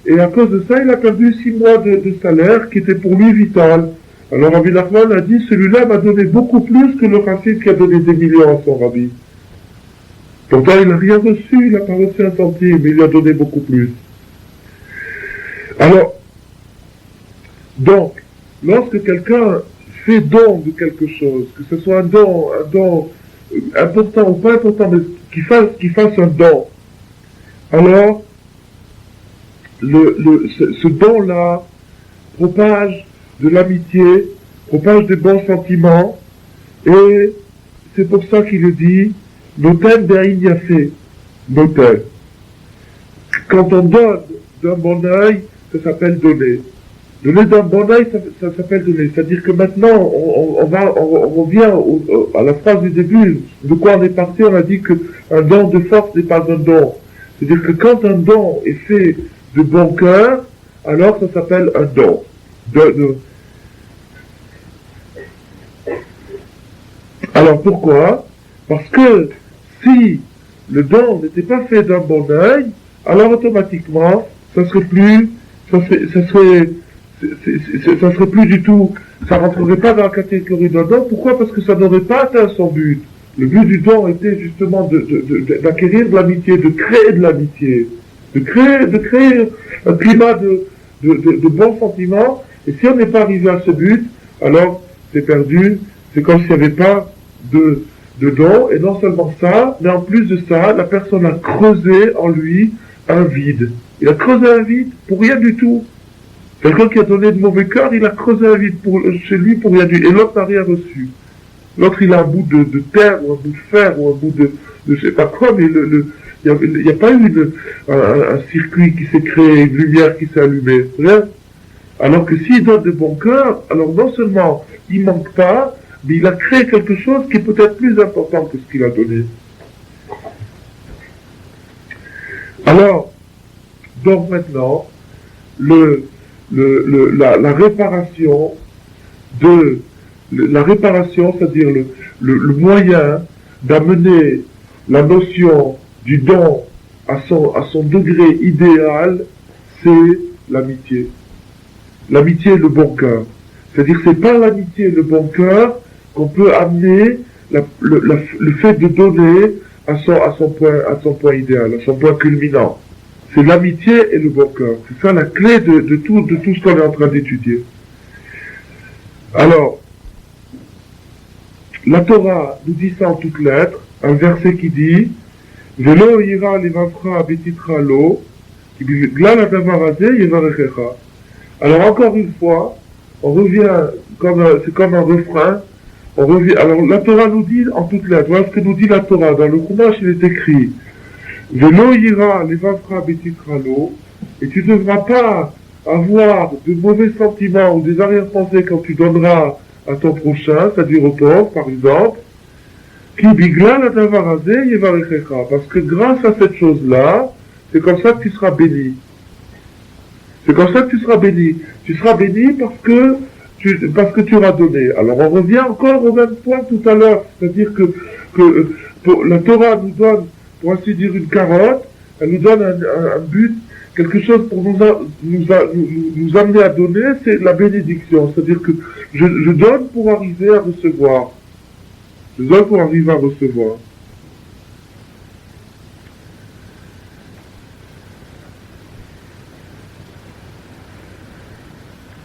et à cause de ça, il a perdu 6 mois de salaire qui était pour lui vital. Alors Rabbi Nachman a dit, celui-là m'a donné beaucoup plus que le chassid qui a donné des millions à son rabbi. Pourtant, il n'a rien reçu, il n'a pas reçu un centime, mais il lui a donné beaucoup plus. Alors, donc, lorsque quelqu'un fait don de quelque chose, que ce soit un don important ou pas important, mais qu'il fasse un don, alors, ce don-là propage de l'amitié, propage des bons sentiments, et c'est pour ça qu'il dit Noten Be'in Yafé, Noten. Quand on donne d'un bon œil, ça s'appelle donner. Donner d'un bon œil, ça s'appelle donner. C'est-à-dire que maintenant, on revient à la phrase du début, de quoi on est parti, on a dit qu'un don de force n'est pas un don. C'est-à-dire que quand un don est fait de bon cœur, alors ça s'appelle un don. Alors pourquoi? Parce que si le don n'était pas fait d'un bon œil, alors automatiquement, ça serait plus du tout, ça rentrerait pas dans la catégorie d'un don. Pourquoi? Parce que ça n'aurait pas atteint son but. Le but du don était justement d'acquérir de l'amitié, de créer de l'amitié, de créer un climat de bons sentiments. Et si on n'est pas arrivé à ce but, alors c'est perdu, c'est comme s'il n'y avait pas de don. Et non seulement ça, mais en plus de ça, la personne a creusé en lui un vide. Il a creusé un vide pour rien du tout. Quelqu'un qui a donné de mauvais cœur, il a creusé un vide chez lui pour rien du tout. Et l'autre n'a rien reçu. L'autre, il a un bout de terre, ou un bout de fer, ou un bout de je sais pas quoi, mais il n'y a pas eu un circuit qui s'est créé, une lumière qui s'est allumée. Rien. Alors que s'il donne de bon cœur, alors non seulement il manque pas, mais il a créé quelque chose qui est peut-être plus important que ce qu'il a donné. Alors, donc maintenant, la réparation, c'est-à-dire le moyen d'amener la notion du don à son degré idéal, c'est l'amitié. L'amitié et le bon cœur. C'est-à-dire que c'est par l'amitié et le bon cœur qu'on peut amener le fait de donner à son point idéal, à son point culminant. C'est l'amitié et le bon cœur. C'est ça la clé de tout ce qu'on est en train d'étudier. Alors, la Torah nous dit ça en toutes lettres, un verset qui dit Velo ira levavcha betitra lo, glal hadavar hazeh yevarechecha. Alors encore une fois, on revient, c'est comme un refrain, on revient, alors la Torah nous dit en toutes lettres, voilà ce que nous dit la Torah, dans le Chumash il est écrit Velo ira levavcha betitra lo, et tu ne devras pas avoir de mauvais sentiments ou des arrière-pensées quand tu donneras à ton prochain, c'est-à-dire au pauvre, par exemple, qui bigla la davarazé yevarechecha, parce que grâce à cette chose-là, c'est comme ça que tu seras béni. C'est comme ça que tu seras béni. Tu seras béni parce que tu auras donné. Alors on revient encore au même point tout à l'heure, c'est-à-dire que la Torah nous donne, pour ainsi dire, une carotte, elle nous donne un but, quelque chose pour nous amener à donner, c'est la bénédiction. C'est-à-dire que je donne pour arriver à recevoir. Je donne pour arriver à recevoir.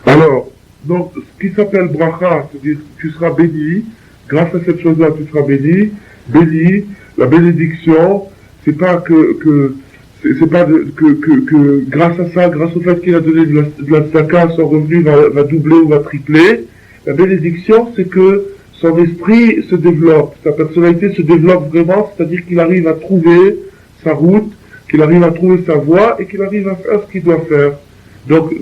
Alors, donc, ce qui s'appelle bracha, c'est-à-dire que tu seras béni, grâce à cette chose-là, tu seras béni, la bénédiction, c'est pas que grâce à ça, grâce au fait qu'il a donné de la tzaka, son revenu va doubler ou va tripler. La bénédiction, c'est que son esprit se développe, sa personnalité se développe vraiment, c'est-à-dire qu'il arrive à trouver sa route, qu'il arrive à trouver sa voie et qu'il arrive à faire ce qu'il doit faire. Donc,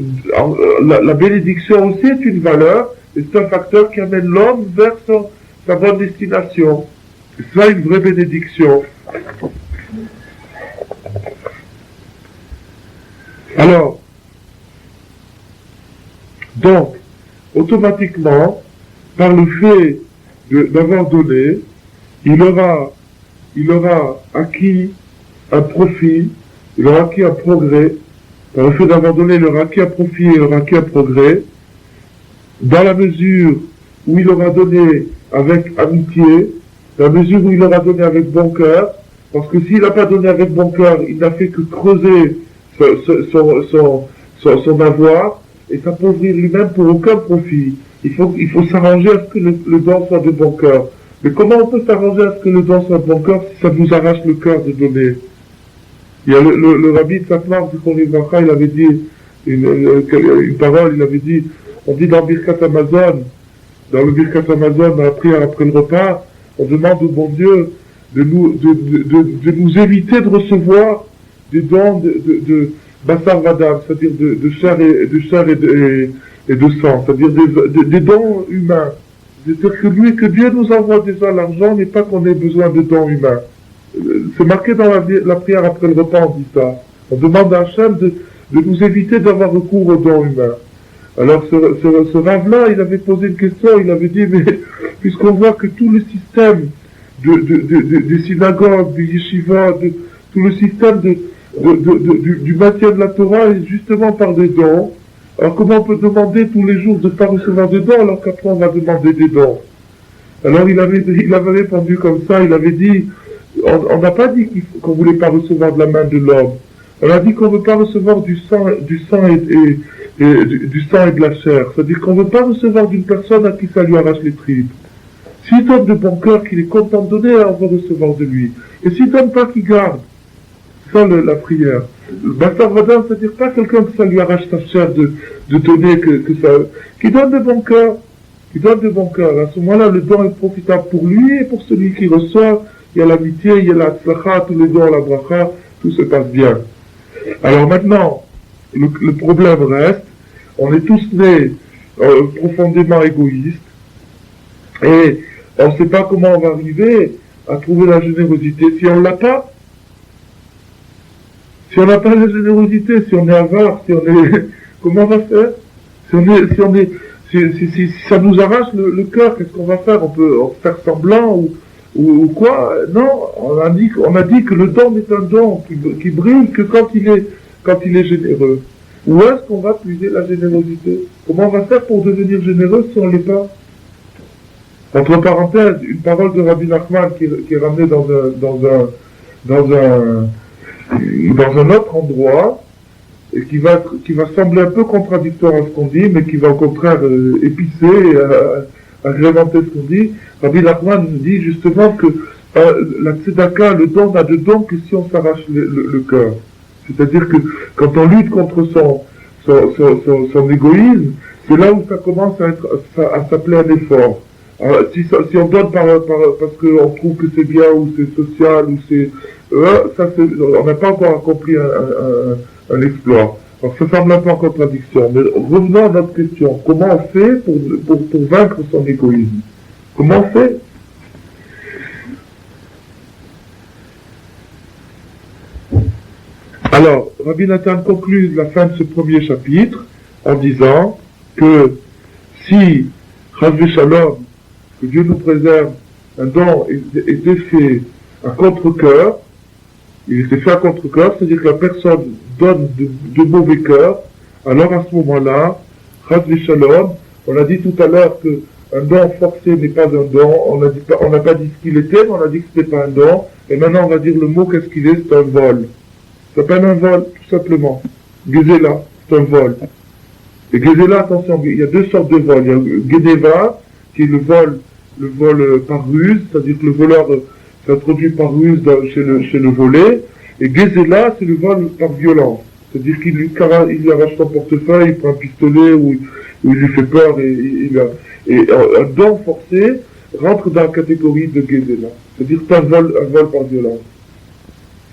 la bénédiction aussi est une valeur, et c'est un facteur qui amène l'homme vers sa bonne destination. C'est ça une vraie bénédiction. Alors, donc, automatiquement, par le fait d'avoir donné, il aura acquis un profit, il aura acquis un progrès. Par le fait d'avoir donné, il aura acquis un profit, il aura acquis un progrès, dans la mesure où il aura donné avec amitié, dans la mesure où il aura donné avec bon cœur, parce que s'il n'a pas donné avec bon cœur, il n'a fait que creuser son avoir et s'appauvrir lui-même pour aucun profit. Il faut s'arranger à ce que le don soit de bon cœur. Mais comment on peut s'arranger à ce que le don soit de bon cœur si ça nous arrache le cœur de donner? Il y a le rabbi de Satmar, il avait dit une parole, il avait dit, on dit dans Birkat Amazon, dans le Birkat Amazon, dans la prière après le repas, on demande au bon Dieu de nous éviter de recevoir des dons de Bassar Vadam, c'est-à-dire de chair et de sang, c'est-à-dire des dons humains. C'est-à-dire que Dieu nous envoie déjà l'argent, mais pas qu'on ait besoin de dons humains. C'est marqué dans la prière après le repas, on dit ça. On demande à Hachem de nous éviter d'avoir recours aux dons humains. Alors ce rave-là, il avait posé une question, il avait dit, mais puisqu'on voit que tout le système des synagogues, des yeshivas, tout le système du maintien de la Torah est justement par des dons, alors comment on peut demander tous les jours de ne pas recevoir de dons alors qu'après on va demander des dons? Alors il avait répondu comme ça, il avait dit, on n'a pas dit qu'on voulait pas recevoir de la main de l'homme. On a dit qu'on veut pas recevoir du sang et de la chair. C'est-à-dire qu'on veut pas recevoir d'une personne à qui ça lui arrache les tripes. S'il donne de bon cœur, qu'il est content de donner, on va recevoir de lui. Et s'il donne pas, qu'il garde. C'est ça la prière. Bassar Vadam, c'est-à-dire pas quelqu'un que ça lui arrache sa chair de donner, qui donne de bon cœur. Qui donne de bon cœur. À ce moment-là, le don est profitable pour lui et pour celui qui reçoit. Il y a l'amitié, il y a la tzlacha, tous les dons, la bracha, tout se passe bien. Alors maintenant, le problème reste, on est tous nés profondément égoïstes, et on ne sait pas comment on va arriver à trouver la générosité si on ne l'a pas. Si on n'a pas la générosité, si on est avare, comment on va faire? Si ça nous arrache le cœur, qu'est-ce qu'on va faire? On peut faire semblant ou quoi? Non, on a dit que le don est un don qui brille que quand il est généreux. Où est-ce qu'on va puiser la générosité? Comment on va faire pour devenir généreux si on ne l'est pas? Entre parenthèses, une parole de Rabbi Nachman qui est ramenée dans un autre endroit, et qui va sembler un peu contradictoire à ce qu'on dit, mais qui va au contraire épicer, agrémenter ce qu'on dit, Rabbi Nachman nous dit justement que la tzedaka, le don n'a de don que si on s'arrache le cœur. C'est-à-dire que quand on lutte contre son égoïsme, c'est là où ça commence à s'appeler un effort. Alors, si on donne parce qu'on trouve que c'est bien, ou c'est social, ou c'est... on n'a pas encore accompli un exploit. Alors ça semble un peu en contradiction. Mais revenons à notre question. Comment on fait pour vaincre son égoïsme? Comment on fait? Alors, Rabbi Nathan conclut la fin de ce premier chapitre en disant que si, Chas Shalom, que Dieu nous préserve, un don était fait à contre-cœur, il était fait à contre-cœur, c'est-à-dire que la personne donne de mauvais cœur, alors à ce moment-là, Chas Shalom, on a dit tout à l'heure que un don forcé n'est pas un don, on n'a pas dit ce qu'il était, mais on a dit que c'était pas un don, et maintenant on va dire le mot qu'est-ce qu'il est, c'est un vol. Ça s'appelle un vol, tout simplement. Gezela, c'est un vol. Et Gezela, attention, il y a deux sortes de vols. Il y a Gedeva, qui est le vol par ruse, c'est-à-dire que le voleur s'introduit par ruse chez le volé. Et Gezela, c'est le vol par violence. C'est-à-dire qu'il lui arrache son portefeuille, il prend un pistolet, ou il lui fait peur, et un don forcé rentre dans la catégorie de Gezela. C'est-à-dire que c'est un vol par violence.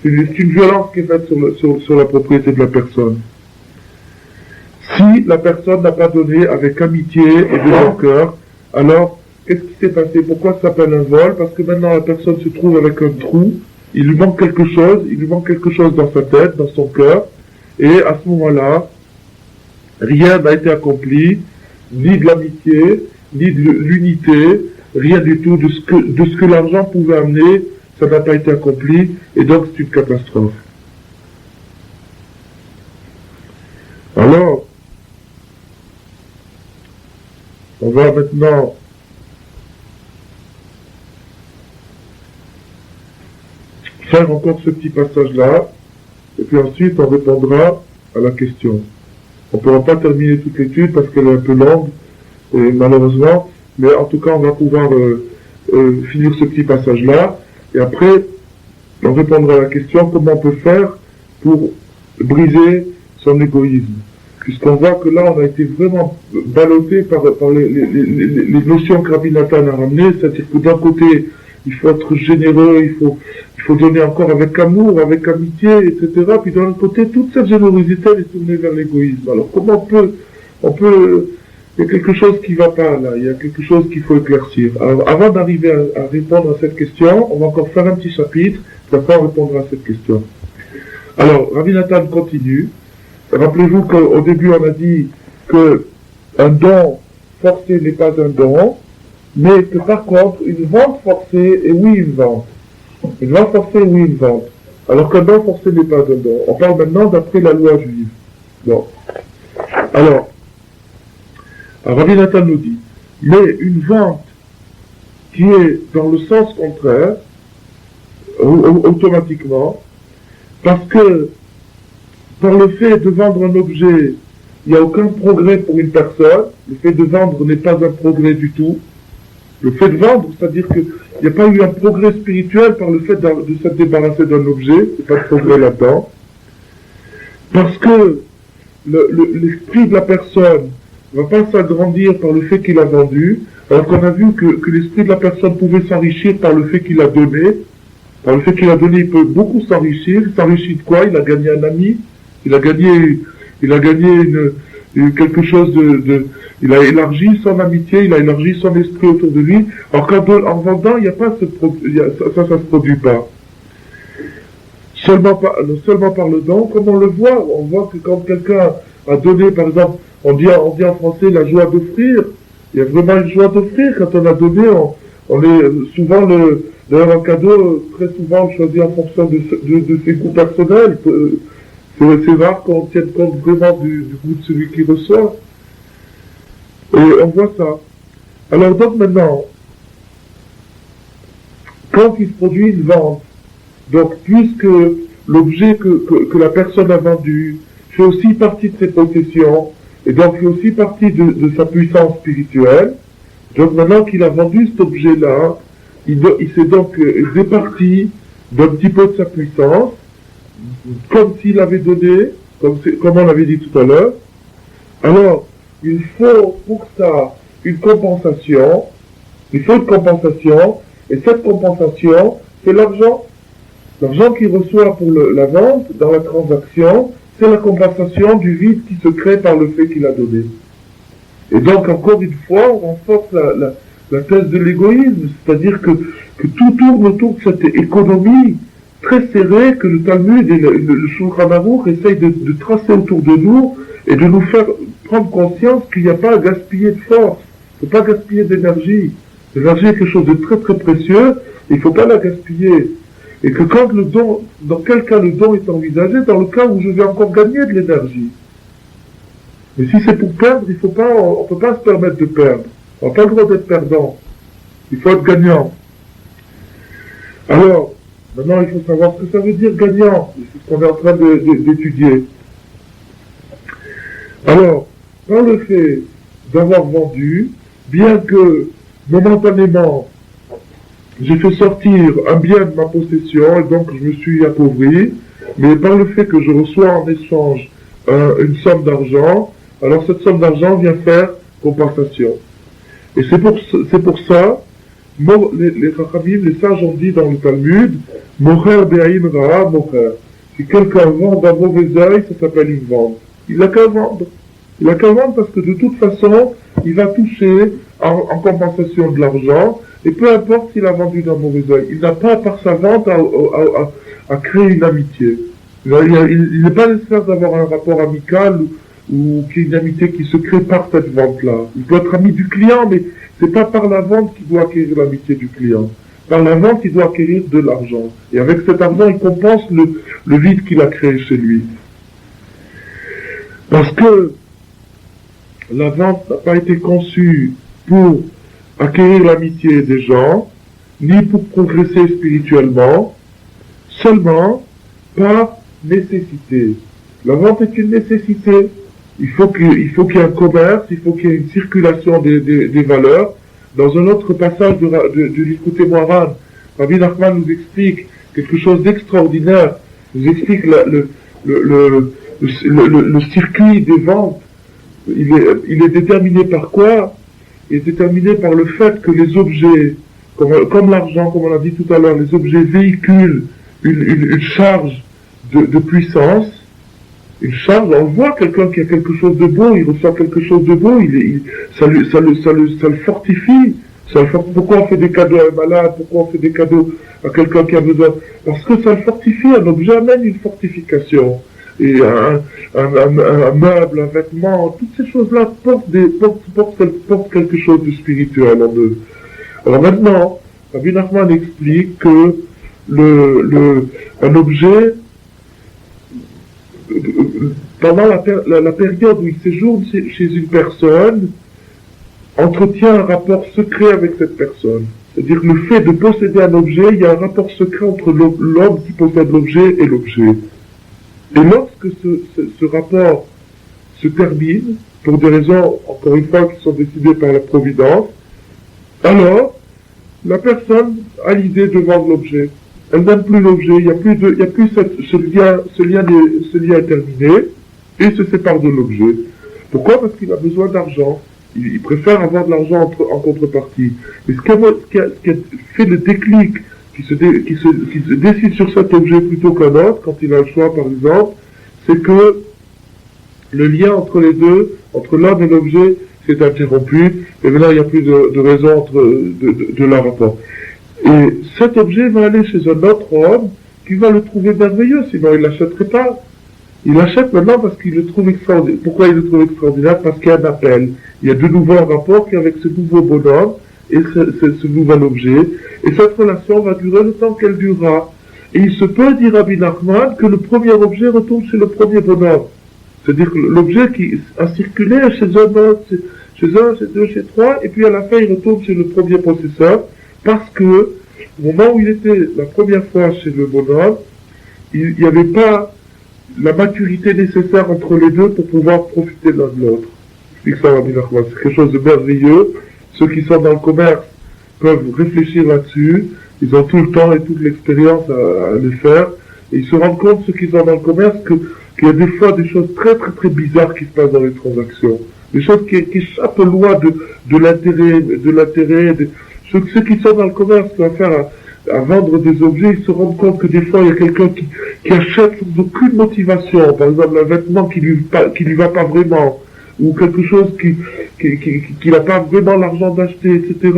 C'est une violence qui est faite sur la propriété de la personne. Si la personne n'a pas donné avec amitié et de bon cœur, alors, qu'est-ce qui s'est passé? Pourquoi ça s'appelle un vol? Parce que maintenant la personne se trouve avec un trou, il lui manque quelque chose dans sa tête, dans son cœur, et à ce moment-là, rien n'a été accompli, ni de l'amitié, ni de l'unité, rien du tout de ce que l'argent pouvait amener. Ça n'a pas été accompli, et donc c'est une catastrophe. Alors, on va maintenant faire encore ce petit passage-là, et puis ensuite on répondra à la question. On ne pourra pas terminer toute l'étude parce qu'elle est un peu longue, et malheureusement, mais en tout cas on va pouvoir finir ce petit passage-là. Et après, on répondra à la question comment on peut faire pour briser son égoïsme. Puisqu'on voit que là, on a été vraiment ballotté par les notions que Rabbi Nathan a ramenées, c'est-à-dire que d'un côté, il faut être généreux, il faut donner encore avec amour, avec amitié, etc. Puis d'un autre côté, toute cette générosité elle est tournée vers l'égoïsme. Alors comment on peut il y a quelque chose qui ne va pas là, il y a quelque chose qu'il faut éclaircir. Alors, avant d'arriver à répondre à cette question, on va encore faire un petit chapitre, puis après on répondra à cette question. Alors, Rabbi Nathan continue. Rappelez-vous qu'au début on a dit que un don forcé n'est pas un don, mais que par contre, une vente forcée est oui une vente. Une vente forcée est oui une vente. Alors qu'un don forcé n'est pas un don. On parle maintenant d'après la loi juive. Bon. Alors, Rabbi Nathan nous dit, mais une vente qui est dans le sens contraire, automatiquement, parce que par le fait de vendre un objet, il n'y a aucun progrès pour une personne, le fait de vendre n'est pas un progrès du tout. Le fait de vendre, c'est-à-dire qu'il n'y a pas eu un progrès spirituel par le fait de se débarrasser d'un objet, il n'y a pas de progrès là-dedans. Parce que l'esprit de la personne ne va pas s'agrandir par le fait qu'il a vendu, alors qu'on a vu que l'esprit de la personne pouvait s'enrichir par le fait qu'il a donné. Par le fait qu'il a donné, il peut beaucoup s'enrichir. Il s'enrichit de quoi? Il a gagné un ami, il a gagné quelque chose il a élargi son amitié, il a élargi son esprit autour de lui. Alors en vendant, il n'y a pas ça se produit pas. Seulement par le don, comme on le voit, on voit que quand quelqu'un a donné, par exemple, on dit en français la joie d'offrir. Il y a vraiment une joie d'offrir. Quand on a donné, on est souvent d'ailleurs un cadeau, très souvent on choisit en fonction de ses goûts personnels. C'est rare qu'on tienne compte vraiment du goût de celui qui reçoit. Et on voit ça. Alors donc maintenant, quand il se produit une vente, donc puisque l'objet que la personne a vendu fait aussi partie de ses possessions, et donc fait aussi partie de sa puissance spirituelle, Donc maintenant qu'il a vendu cet objet-là, il s'est donc départi d'un petit peu de sa puissance, comme s'il avait donné, comme on l'avait dit tout à l'heure. Alors, il faut pour ça une compensation, et cette compensation, c'est l'argent. L'argent qu'il reçoit pour la vente, dans la transaction, c'est la compensation du vide qui se crée par le fait qu'il a donné. Et donc, encore une fois, on renforce la thèse de l'égoïsme, c'est-à-dire que tout tourne autour de cette économie très serrée que le Talmud et le Shulchan Aruch essayent de tracer autour de nous et de nous faire prendre conscience qu'il n'y a pas à gaspiller de force, il ne faut pas gaspiller d'énergie. L'énergie est quelque chose de très très précieux, et il ne faut pas la gaspiller. Et que quand le don, dans quel cas le don est envisagé, dans le cas où je vais encore gagner de l'énergie. Mais si c'est pour perdre, on ne peut pas se permettre de perdre. On n'a pas le droit d'être perdant. Il faut être gagnant. Alors, maintenant il faut savoir ce que ça veut dire gagnant. C'est ce qu'on est en train d'étudier. Alors, dans le fait d'avoir vendu, bien que momentanément j'ai fait sortir un bien de ma possession et donc je me suis appauvri, mais par le fait que je reçois en échange une somme d'argent, alors cette somme d'argent vient faire compensation. Et c'est pour ça, les Chachamim, les sages ont dit dans le Talmud, Mocher be'aïn ra'a mocher. Si quelqu'un vend d'un mauvais œil, ça s'appelle une vente. Il n'a qu'à vendre. Il n'a qu'à vendre parce que de toute façon, il va toucher en compensation de l'argent, et peu importe s'il a vendu d'un mauvais œil. Il n'a pas, par sa vente, à créer une amitié. Il n'est pas nécessaire d'avoir un rapport amical ou qu'il y ait une amitié qui se crée par cette vente-là. Il peut être ami du client, mais c'est pas par la vente qu'il doit acquérir l'amitié du client. Par la vente, il doit acquérir de l'argent. Et avec cet argent, il compense le vide qu'il a créé chez lui. Parce que la vente n'a pas été conçue pour acquérir l'amitié des gens, ni pour progresser spirituellement, seulement par nécessité. La vente est une nécessité. Il faut qu'il y ait un commerce, il faut qu'il y ait une circulation des valeurs. Dans un autre passage de l'Ikouté Moharan, Rabbi Nachman nous explique quelque chose d'extraordinaire. Il nous explique le circuit des ventes. Il est déterminé par quoi? Il est déterminé par le fait que les objets, comme l'argent, comme on l'a dit tout à l'heure, les objets véhiculent une charge de puissance. Une charge, on voit quelqu'un qui a quelque chose de beau, il reçoit quelque chose de beau, ça le fortifie. Pourquoi on fait des cadeaux à un malade? Pourquoi on fait des cadeaux à quelqu'un qui a besoin? Parce que ça le fortifie, un objet amène une fortification. Et un meuble, un vêtement, toutes ces choses-là portent quelque chose de spirituel en eux. Alors maintenant, Rabbi Nachman explique que un objet, pendant la période où il séjourne chez une personne, entretient un rapport secret avec cette personne. C'est-à-dire que le fait de posséder un objet, il y a un rapport secret entre l'homme qui possède l'objet et l'objet. Et lorsque ce rapport se termine, pour des raisons, encore une fois, qui sont décidées par la Providence, alors, la personne a l'idée de vendre l'objet. Elle n'aime plus l'objet, il n'y a plus ce lien est terminé, et il se sépare de l'objet. Pourquoi? Parce qu'il a besoin d'argent. Il préfère avoir de l'argent en contrepartie. Mais ce qui a fait le déclic, qui se décide sur cet objet plutôt qu'un autre, quand il a le choix par exemple, c'est que le lien entre les deux, entre l'homme et l'objet, s'est interrompu, et maintenant il n'y a plus de raison de leur rapport. Et cet objet va aller chez un autre homme qui va le trouver merveilleux, sinon il ne l'achèterait pas. Il l'achète maintenant parce qu'il le trouve extraordinaire. Pourquoi il le trouve extraordinaire? Parce qu'il y a un appel. Il y a de nouveau un rapport qui est avec ce nouveau bonhomme et ce nouvel objet. Et cette relation va durer le temps qu'elle durera. Et il se peut, dit Rabbi Nachman, que le premier objet retourne chez le premier bonhomme. C'est-à-dire que l'objet qui a circulé chez un, chez deux, chez trois, et puis à la fin il retourne chez le premier possesseur, parce que au moment où il était la première fois chez le bonhomme, il n'y avait pas la maturité nécessaire entre les deux pour pouvoir profiter l'un de l'autre. C'est ça, Rabbi Nachman, c'est quelque chose de merveilleux. ceux qui sont dans le commerce peuvent réfléchir là-dessus, ils ont tout le temps et toute l'expérience à le faire, et ils se rendent compte, ceux qui sont dans le commerce, qu'il y a des fois des choses très très très bizarres qui se passent dans les transactions. Des choses qui échappent aux lois de l'intérêt. Ceux qui sont dans le commerce, qui ont affaire à vendre des objets, ils se rendent compte que des fois il y a quelqu'un qui achète sans aucune motivation, par exemple un vêtement qui lui va pas vraiment, ou quelque chose qui n'a pas vraiment l'argent d'acheter, etc.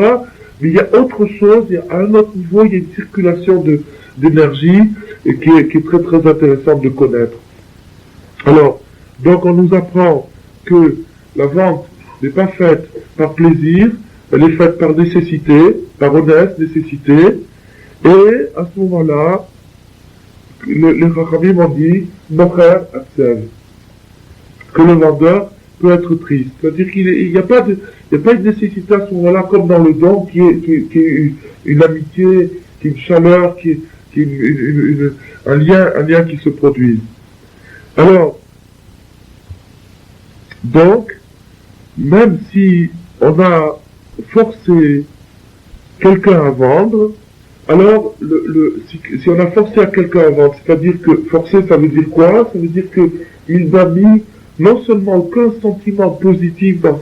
Mais il y a autre chose, à un autre niveau, il y a une circulation d'énergie et qui est très très intéressante de connaître. Alors, donc on nous apprend que la vente n'est pas faite par plaisir, elle est faite par nécessité, par honnête nécessité, et à ce moment-là, les Rachamim m'ont dit, Mocher Atsev, que le vendeur peut être triste. C'est-à-dire qu'il n'y a pas une nécessité à ce moment-là, comme dans le don, qui est une amitié, qui est une chaleur, qui est un lien qui se produit. Alors, donc, même si on a forcé quelqu'un à vendre, alors si on a forcé à quelqu'un à vendre, c'est-à-dire que forcer, ça veut dire quoi? Ça veut dire qu'il n'a mis non seulement aucun sentiment positif dans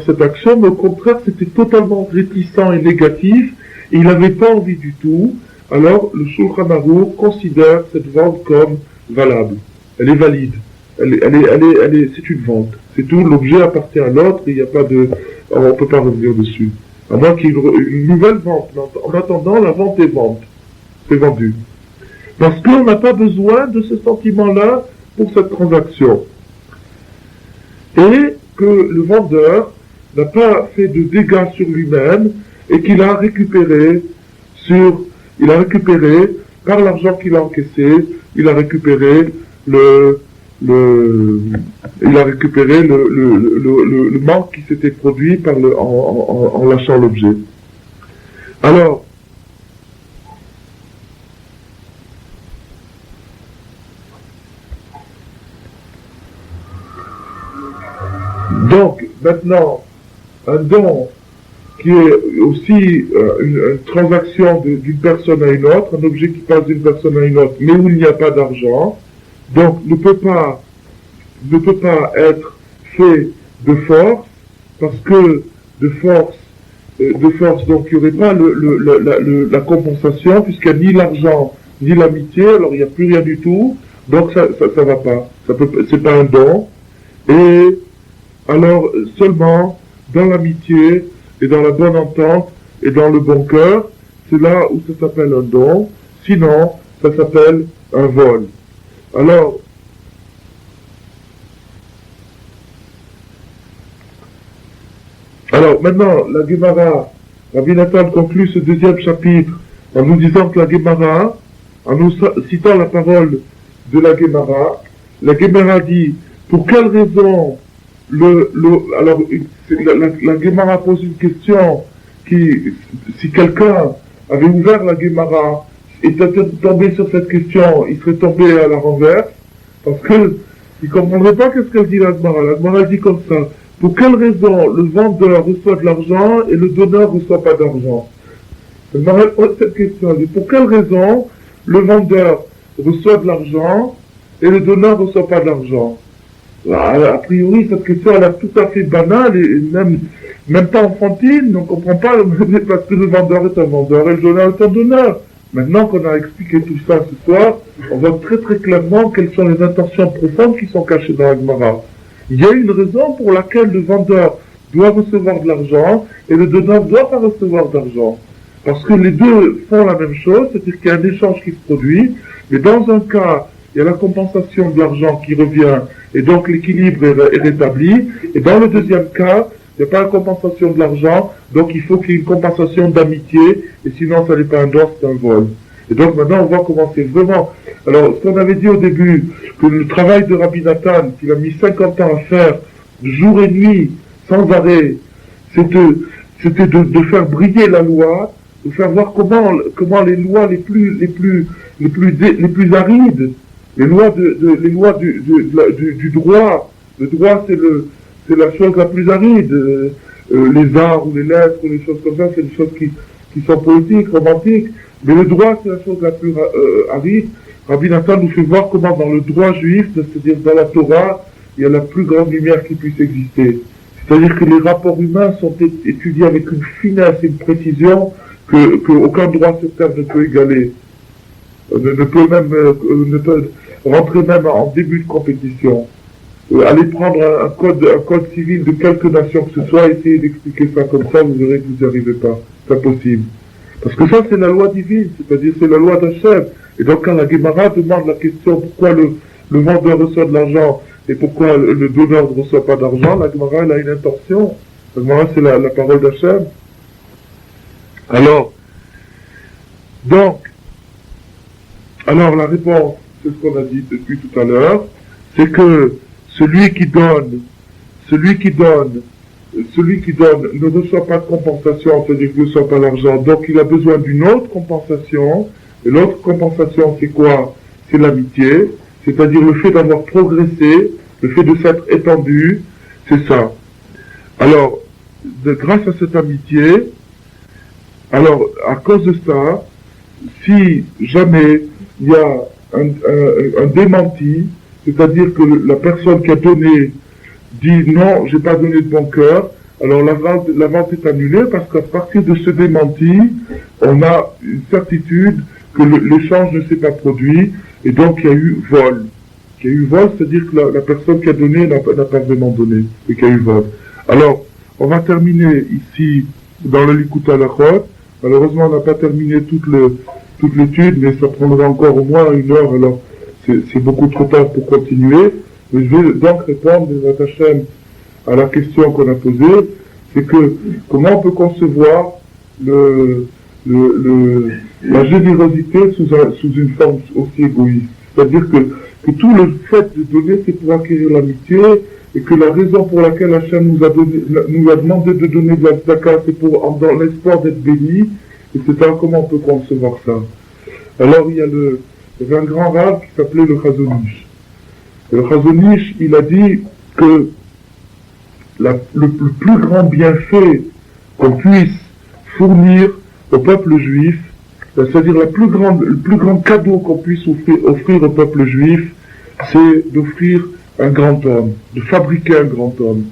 cette action, mais au contraire, c'était totalement réticent et négatif, et il n'avait pas envie du tout. Alors, le Shulchan Aruch considère cette vente comme valable. Elle est valide. C'est une vente. C'est tout, l'objet appartient à l'autre, et il n'y a pas on peut pas revenir dessus. À moins qu'il y ait une nouvelle vente. En attendant, la vente est vendue. Parce qu'on n'a pas besoin de ce sentiment-là pour cette transaction. Et que le vendeur n'a pas fait de dégâts sur lui-même, et qu'il a récupéré par l'argent qu'il a encaissé, il a récupéré le manque qui s'était produit en lâchant l'objet. Alors, donc, maintenant, un don qui est aussi une transaction d'une personne à une autre, un objet qui passe d'une personne à une autre, mais où il n'y a pas d'argent, donc ne peut pas être fait de force, parce que de force, donc il n'y aurait pas la compensation, puisqu'il n'y a ni l'argent, ni l'amitié, alors il n'y a plus rien du tout, donc ça va pas, c'est pas un don, et alors seulement dans l'amitié, et dans la bonne entente, et dans le bon cœur, c'est là où ça s'appelle un don, sinon ça s'appelle un vol. Alors, maintenant, la Gemara, Rabbi Nathan conclut ce deuxième chapitre en nous disant que la Gemara, en nous citant la parole de la Gemara dit, pour quelle raison alors, la Gemara pose une question si quelqu'un avait ouvert la Gemara et était tombé sur cette question, il serait tombé à la renverse, parce que il comprendrait pas qu'est-ce qu'elle dit la Gemara. La Gemara dit comme ça. Pour quelle raison le vendeur reçoit de l'argent et le donneur ne reçoit pas d'argent? La Gemara pose cette question. Elle dit, pour quelle raison le vendeur reçoit de l'argent et le donneur ne reçoit pas d'argent? A priori, cette question elle est tout à fait banale et même pas enfantine, on ne comprend pas, parce que le vendeur est un vendeur et le donneur est un donneur. Maintenant qu'on a expliqué tout ça ce soir, on voit très très clairement quelles sont les intentions profondes qui sont cachées dans la Gemara. Il y a une raison pour laquelle le vendeur doit recevoir de l'argent et le donneur ne doit pas recevoir d'argent. Parce que les deux font la même chose, c'est-à-dire qu'il y a un échange qui se produit, mais dans un cas, il y a la compensation de l'argent qui revient, et donc l'équilibre est rétabli, et dans le deuxième cas, il n'y a pas la compensation de l'argent, donc il faut qu'il y ait une compensation d'amitié, et sinon ça n'est pas un don, c'est un vol. Et donc maintenant on voit comment c'est vraiment. Alors ce qu'on avait dit au début, que le travail de Rabbi Nathan, qu'il a mis 50 ans à faire, jour et nuit, sans arrêt, c'était de faire briller la loi, de faire voir comment les lois les plus arides, les lois du droit. Le droit, c'est la chose la plus aride. les arts ou les lettres ou les choses comme ça, c'est des choses qui sont poétiques, romantiques. Mais le droit, c'est la chose la plus aride. Rabbi Nathan nous fait voir comment dans le droit juif, c'est-à-dire dans la Torah, il y a la plus grande lumière qui puisse exister. C'est-à-dire que les rapports humains sont étudiés avec une finesse et une précision que aucun droit sur terre ne peut égaler. Ne peut rentrer même en début de compétition. Allez prendre un code civil de quelque nation que ce soit, essayez d'expliquer ça comme ça, vous verrez que vous n'y arrivez pas. C'est impossible. Parce que ça, c'est la loi divine, c'est-à-dire c'est la loi d'Hachem. Et donc quand la Gemara demande la question pourquoi le vendeur reçoit de l'argent et pourquoi le donneur ne reçoit pas d'argent, la Gemara, elle a une intention. La Gemara, c'est la parole d'Hachem. Alors la réponse, c'est ce qu'on a dit depuis tout à l'heure, c'est que celui qui donne ne reçoit pas de compensation, c'est-à-dire qu'il ne reçoit pas l'argent, donc il a besoin d'une autre compensation, et l'autre compensation c'est quoi? C'est l'amitié, c'est-à-dire le fait d'avoir progressé, le fait de s'être étendu, c'est ça. Alors, grâce à cette amitié, alors à cause de ça, si jamais il y a un démenti, c'est-à-dire que la personne qui a donné dit non, j'ai pas donné de bon cœur, alors la vente est annulée parce qu'à partir de ce démenti, on a une certitude que l'échange ne s'est pas produit et donc il y a eu vol. Il y a eu vol, c'est-à-dire que la personne qui a donné n'a pas vraiment donné et qu'il y a eu vol. Alors, on va terminer ici dans le Likutei Halachot. Malheureusement, on n'a pas terminé toute l'étude, mais ça prendra encore au moins 1 heure, alors c'est beaucoup trop tard pour continuer. Mais je vais donc répondre, Bezrat Hashem, à la question qu'on a posée, c'est que comment on peut concevoir la générosité sous une forme aussi égoïste. C'est-à-dire que tout le fait de donner, c'est pour acquérir l'amitié, et que la raison pour laquelle Hachem nous a demandé de donner de la tzedaka, c'est dans l'espoir d'être béni, etc. Comment on peut concevoir ça? Alors il y avait un grand rave qui s'appelait le Chazon Ish. Et le Chazon Ish, il a dit que le plus grand bienfait qu'on puisse fournir au peuple juif, c'est-à-dire le plus grand cadeau qu'on puisse offrir au peuple juif, c'est d'offrir un grand homme, de fabriquer un grand homme.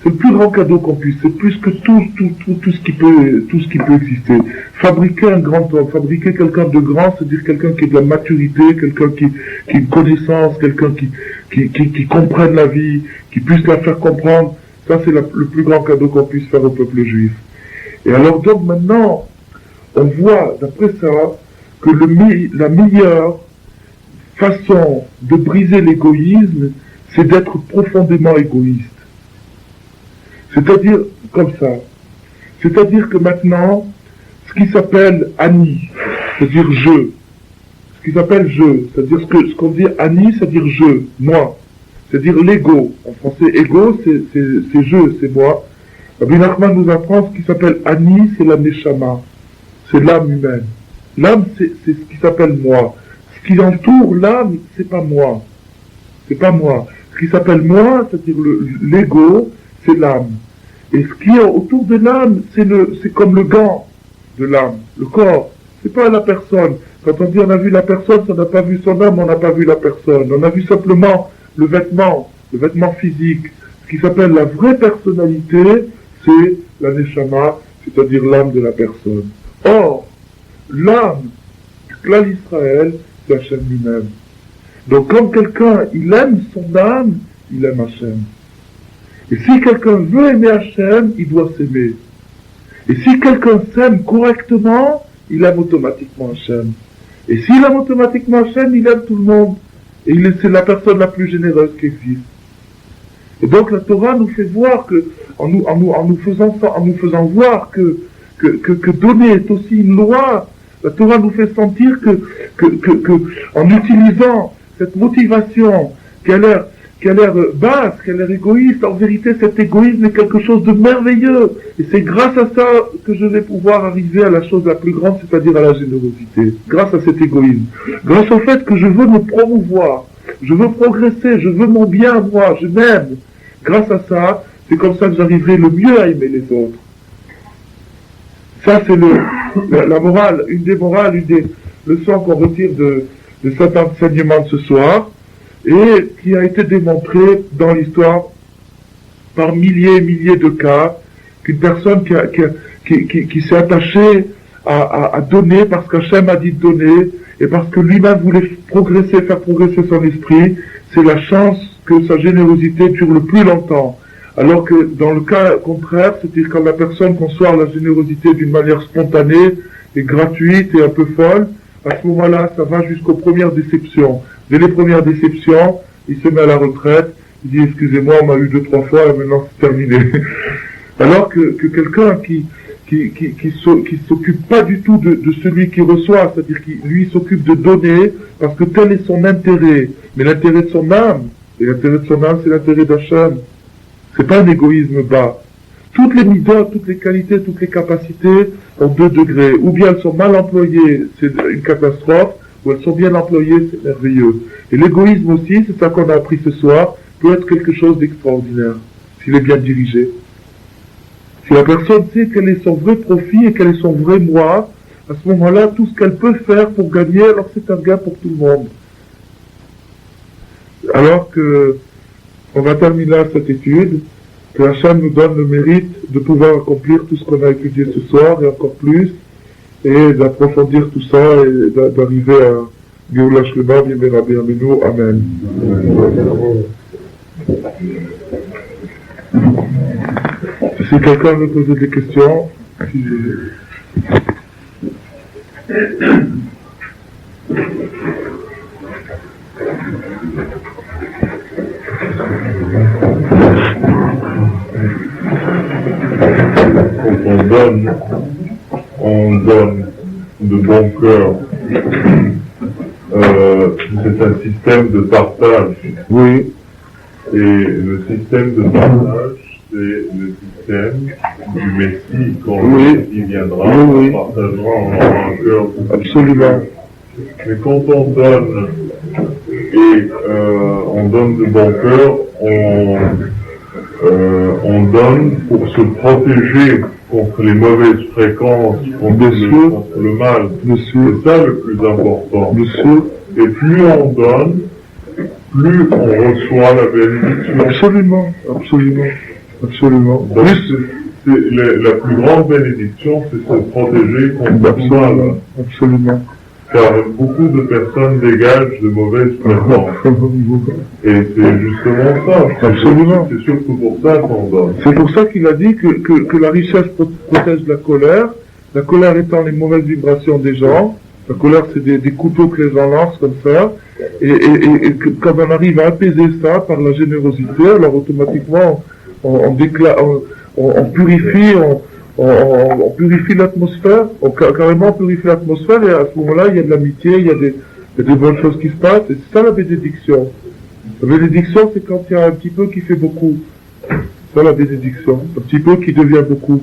C'est le plus grand cadeau qu'on puisse, c'est plus que tout ce qui peut exister. Fabriquer un grand homme, fabriquer quelqu'un de grand, c'est-à-dire quelqu'un qui a de la maturité, quelqu'un qui a une connaissance, quelqu'un qui comprenne la vie, qui puisse la faire comprendre. Ça, c'est le plus grand cadeau qu'on puisse faire au peuple juif. Et alors donc maintenant, on voit, d'après ça, que la meilleure façon de briser l'égoïsme, c'est d'être profondément égoïste. C'est-à-dire, comme ça. C'est-à-dire que maintenant, ce qui s'appelle Ani, c'est-à-dire je, ce qui s'appelle je, c'est-à-dire ce qu'on dit Ani, c'est-à-dire je, moi, c'est-à-dire l'ego. En français, ego, c'est je, c'est moi. Rabbi Nachman nous apprend ce qui s'appelle Ani, c'est la Neshama, c'est l'âme humaine. L'âme, c'est ce qui s'appelle moi. Ce qui entoure l'âme, c'est pas moi. C'est pas moi. Ce qui s'appelle moi, c'est-à-dire l'ego, c'est l'âme. Et ce qui est autour de l'âme, c'est comme le gant de l'âme, le corps. C'est pas la personne. Quand on dit on a vu la personne, on n'a pas vu son âme, on n'a pas vu la personne. On a vu simplement le vêtement physique. Ce qui s'appelle la vraie personnalité, c'est la neshama, c'est-à-dire l'âme de la personne. Or, l'âme du clan Israël, c'est Hachem lui-même. Donc quand quelqu'un, il aime son âme, il aime Hachem. Et si quelqu'un veut aimer Hachem, il doit s'aimer. Et si quelqu'un s'aime correctement, il aime automatiquement Hachem. Et s'il aime automatiquement Hachem, il aime tout le monde. Et c'est la personne la plus généreuse qui existe. Et donc la Torah nous fait voir que, en nous faisant voir que donner est aussi une loi, la Torah nous fait sentir que en utilisant cette motivation qui a l'air basse, qui a l'air égoïste, en vérité cet égoïsme est quelque chose de merveilleux. Et c'est grâce à ça que je vais pouvoir arriver à la chose la plus grande, c'est-à-dire à la générosité. Grâce à cet égoïsme. Grâce au fait que je veux me promouvoir, je veux progresser, je veux mon bien, moi, je m'aime. Grâce à ça, c'est comme ça que j'arriverai le mieux à aimer les autres. Ça, c'est la morale, une des morales, une des leçons qu'on retire de cet enseignement de ce soir, et qui a été démontré dans l'histoire par milliers et milliers de cas, qu'une personne qui s'est attachée à donner parce qu'Hachem a dit de donner, et parce que lui-même voulait faire progresser son esprit, c'est la chance que sa générosité dure le plus longtemps. Alors que dans le cas contraire, c'est-à-dire quand la personne conçoit la générosité d'une manière spontanée et gratuite et un peu folle, à ce moment-là, ça va jusqu'aux premières déceptions. Dès les premières déceptions, il se met à la retraite, il dit excusez-moi, on m'a eu 2-3 fois et maintenant c'est terminé. Alors que quelqu'un qui s'occupe pas du tout de celui qui reçoit, c'est-à-dire qui lui s'occupe de donner parce que tel est son intérêt, mais l'intérêt de son âme, et l'intérêt de son âme c'est l'intérêt d'Hachem. C'est pas un égoïsme bas. Toutes les midotes, toutes les qualités, toutes les capacités ont 2 degrés. Ou bien elles sont mal employées, c'est une catastrophe, ou elles sont bien employées, c'est merveilleux. Et l'égoïsme aussi, c'est ça qu'on a appris ce soir, peut être quelque chose d'extraordinaire, s'il est bien dirigé. Si la personne sait quel est son vrai profit et quel est son vrai moi, à ce moment-là, tout ce qu'elle peut faire pour gagner, alors c'est un gain pour tout le monde. Alors que on va terminer là cette étude, que Hachem nous donne le mérite de pouvoir accomplir tout ce qu'on a étudié ce soir et encore plus, et d'approfondir tout ça et d'arriver à Géoula Shlema, Bimena Bienvenu, Amen. Si quelqu'un veut poser des questions, Quand on donne de bon cœur. C'est un système de partage. oui, Et le système de partage, c'est le système du Messie. Quand Oui. le Messie viendra, Oui. on partagera, on aura un cœur. absolument. Mais quand on donne, et on donne de bon cœur, on donne pour se protéger contre les mauvaises fréquences, contre le mal. Monsieur, C'est ça le plus important. monsieur, Et plus on donne, plus on reçoit la bénédiction. absolument, absolument, absolument. Donc, la plus grande bénédiction, c'est se protéger contre le mal. Absolument, absolument. Car beaucoup de personnes dégagent de mauvaises fréquences. Et c'est justement ça. Absolument. C'est surtout pour ça qu'on donne. C'est pour ça qu'il a dit que la richesse protège la colère étant les mauvaises vibrations des gens. La colère, c'est des couteaux que les gens lancent comme ça. Et quand on arrive à apaiser ça par la générosité, alors automatiquement, on purifie, on purifie l'atmosphère, carrément on purifie l'atmosphère, et à ce moment-là, il y a de l'amitié, il y a des bonnes choses qui se passent, et c'est ça la bénédiction. La bénédiction, c'est quand il y a un petit peu qui fait beaucoup. C'est ça la bénédiction. Un petit peu qui devient beaucoup.